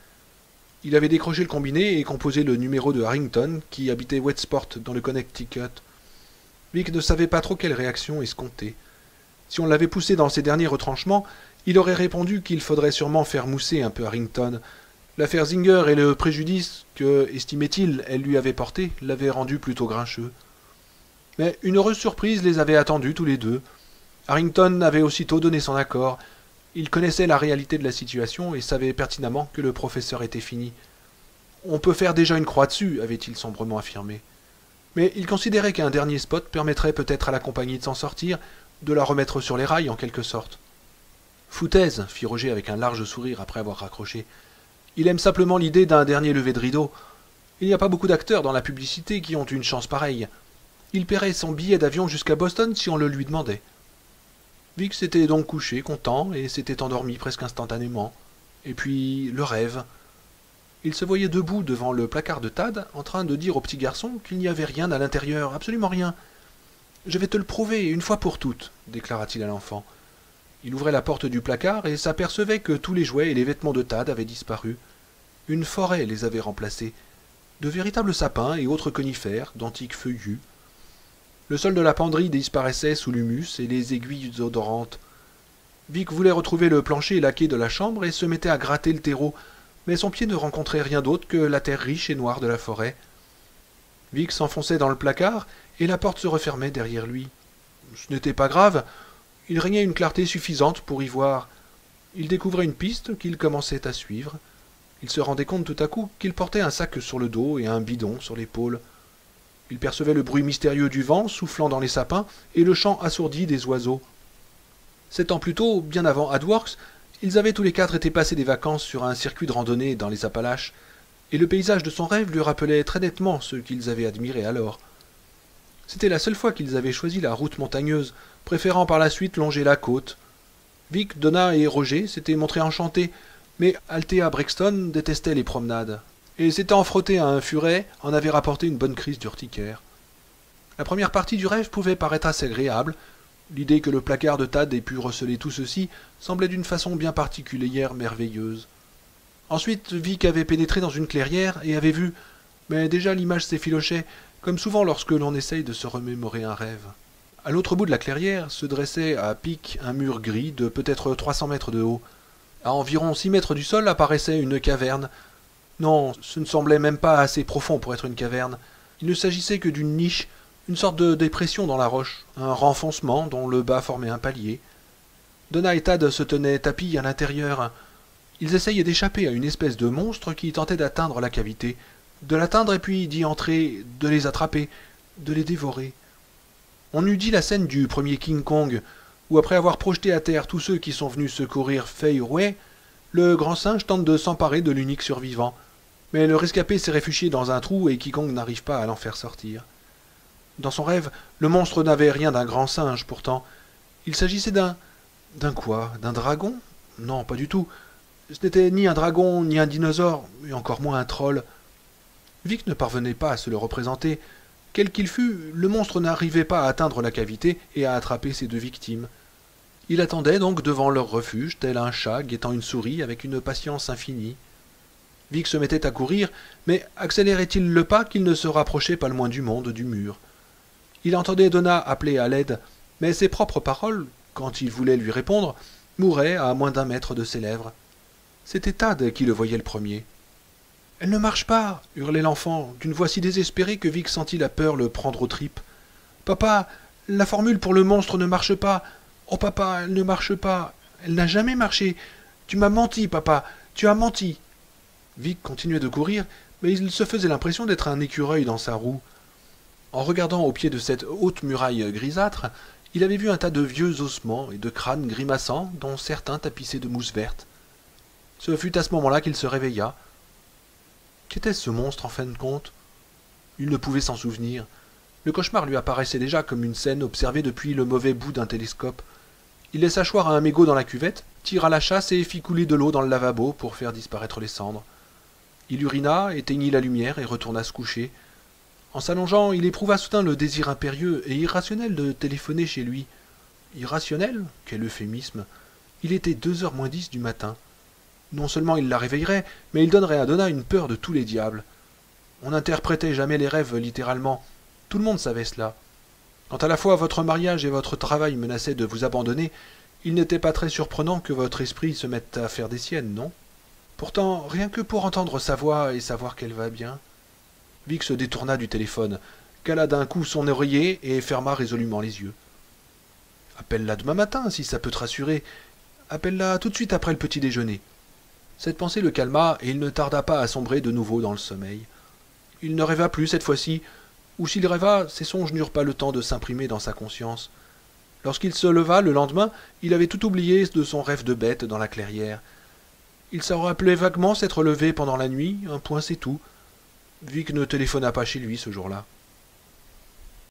Il avait décroché le combiné et composé le numéro de Harrington, qui habitait Westport dans le Connecticut. Vic ne savait pas trop quelle réaction escompter. Si on l'avait poussé dans ses derniers retranchements, il aurait répondu qu'il faudrait sûrement faire mousser un peu Harrington. L'affaire Zinger et le préjudice que, estimait-il, elle lui avait porté l'avaient rendu plutôt grincheux. Mais une heureuse surprise les avait attendus tous les deux. Harrington avait aussitôt donné son accord. Il connaissait la réalité de la situation et savait pertinemment que le professeur était fini. On peut faire déjà une croix dessus, avait-il sombrement affirmé. Mais il considérait qu'un dernier spot permettrait peut-être à la compagnie de s'en sortir, de la remettre sur les rails en quelque sorte. Foutaise, fit Roger avec un large sourire après avoir raccroché. Il aime simplement l'idée d'un dernier lever de rideau. Il n'y a pas beaucoup d'acteurs dans la publicité qui ont une chance pareille. Il paierait son billet d'avion jusqu'à Boston si on le lui demandait. Vic s'était donc couché, content, et s'était endormi presque instantanément. Et puis, le rêve. Il se voyait debout devant le placard de Tad, en train de dire au petit garçon qu'il n'y avait rien à l'intérieur, absolument rien. « Je vais te le prouver, une fois pour toutes, » déclara-t-il à l'enfant. Il ouvrait la porte du placard et s'apercevait que tous les jouets et les vêtements de Tad avaient disparu. Une forêt les avait remplacés. De véritables sapins et autres conifères, d'antiques feuillus. Le sol de la penderie disparaissait sous l'humus et les aiguilles odorantes. Vic voulait retrouver le plancher laqué de la chambre et se mettait à gratter le terreau, mais son pied ne rencontrait rien d'autre que la terre riche et noire de la forêt. Vic s'enfonçait dans le placard et la porte se refermait derrière lui. Ce n'était pas grave, il régnait une clarté suffisante pour y voir. Il découvrait une piste qu'il commençait à suivre. Il se rendait compte tout à coup qu'il portait un sac sur le dos et un bidon sur l'épaule. Il percevait le bruit mystérieux du vent soufflant dans les sapins et le chant assourdi des oiseaux. 7 ans plus tôt, bien avant AdWorks, ils avaient tous les 4 été passer des vacances sur un circuit de randonnée dans les Appalaches, et le paysage de son rêve lui rappelait très nettement ce qu'ils avaient admiré alors. C'était la seule fois qu'ils avaient choisi la route montagneuse, préférant par la suite longer la côte. Vic, Donna et Roger s'étaient montrés enchantés, mais Althea Brexton détestait les promenades, et s'étant frottée à un furet en avait rapporté une bonne crise d'urticaire. La première partie du rêve pouvait paraître assez agréable. L'idée que le placard de Tad ait pu receler tout ceci semblait d'une façon bien particulière merveilleuse. Ensuite, Vic avait pénétré dans une clairière et avait vu, mais déjà l'image s'effilochait, comme souvent lorsque l'on essaye de se remémorer un rêve. À l'autre bout de la clairière se dressait à pic un mur gris de peut-être 300 mètres de haut. À environ 6 mètres du sol apparaissait une caverne. Non, ce ne semblait même pas assez profond pour être une caverne. Il ne s'agissait que d'une niche, une sorte de dépression dans la roche, un renfoncement dont le bas formait un palier. Donna et Tad se tenaient tapis à l'intérieur. Ils essayaient d'échapper à une espèce de monstre qui tentait d'atteindre la cavité, de l'atteindre et puis d'y entrer, de les attraper, de les dévorer. On eût dit la scène du premier King Kong, où après avoir projeté à terre tous ceux qui sont venus secourir Fei Rouet, le grand singe tente de s'emparer de l'unique survivant. Mais le rescapé s'est réfugié dans un trou et King Kong n'arrive pas à l'en faire sortir. Dans son rêve, le monstre n'avait rien d'un grand singe, pourtant. Il s'agissait d'un quoi? D'un dragon? Non, pas du tout. Ce n'était ni un dragon, ni un dinosaure, et encore moins un troll. Vic ne parvenait pas à se le représenter. Quel qu'il fût, le monstre n'arrivait pas à atteindre la cavité et à attraper ses 2 victimes. Il attendait donc devant leur refuge, tel un chat guettant une souris avec une patience infinie. Vic se mettait à courir, mais accélérait-il le pas qu'il ne se rapprochait pas le moins du monde du mur. Il entendait Donna appeler à l'aide, mais ses propres paroles, quand il voulait lui répondre, mouraient à moins d'1 mètre de ses lèvres. C'était Tad qui le voyait le premier. « Elle ne marche pas !» hurlait l'enfant, d'une voix si désespérée que Vic sentit la peur le prendre aux tripes. « Papa, la formule pour le monstre ne marche pas. Oh papa, elle ne marche pas. Elle n'a jamais marché. Tu m'as menti, papa, tu as menti. » Vic continuait de courir, mais il se faisait l'impression d'être un écureuil dans sa roue. En regardant au pied de cette haute muraille grisâtre, il avait vu un tas de vieux ossements et de crânes grimaçants, dont certains tapissés de mousse verte. Ce fut à ce moment-là qu'il se réveilla. « Qu'était-ce ce monstre en fin de compte? Il ne pouvait s'en souvenir. Le cauchemar lui apparaissait déjà comme une scène observée depuis le mauvais bout d'un télescope. Il laissa choir un mégot dans la cuvette, tira la chasse et fit couler de l'eau dans le lavabo pour faire disparaître les cendres. Il urina, éteignit la lumière et retourna se coucher. En s'allongeant, il éprouva soudain le désir impérieux et irrationnel de téléphoner chez lui. Irrationnel? Quel euphémisme! Il était 2h moins 10 du matin. Non seulement il la réveillerait, mais il donnerait à Donna une peur de tous les diables. On n'interprétait jamais les rêves littéralement. Tout le monde savait cela. Quand à la fois votre mariage et votre travail menaçaient de vous abandonner, il n'était pas très surprenant que votre esprit se mette à faire des siennes, non? Pourtant, rien que pour entendre sa voix et savoir qu'elle va bien. Vic se détourna du téléphone, cala d'un coup son oreiller et ferma résolument les yeux. Appelle-la demain matin, si ça peut te rassurer. Appelle-la tout de suite après le petit déjeuner. Cette pensée le calma et il ne tarda pas à sombrer de nouveau dans le sommeil. Il ne rêva plus cette fois-ci, ou s'il rêva, ses songes n'eurent pas le temps de s'imprimer dans sa conscience. Lorsqu'il se leva le lendemain, il avait tout oublié de son rêve de bête dans la clairière. Il se rappelait vaguement s'être levé pendant la nuit, un point c'est tout. Vic ne téléphona pas chez lui ce jour-là.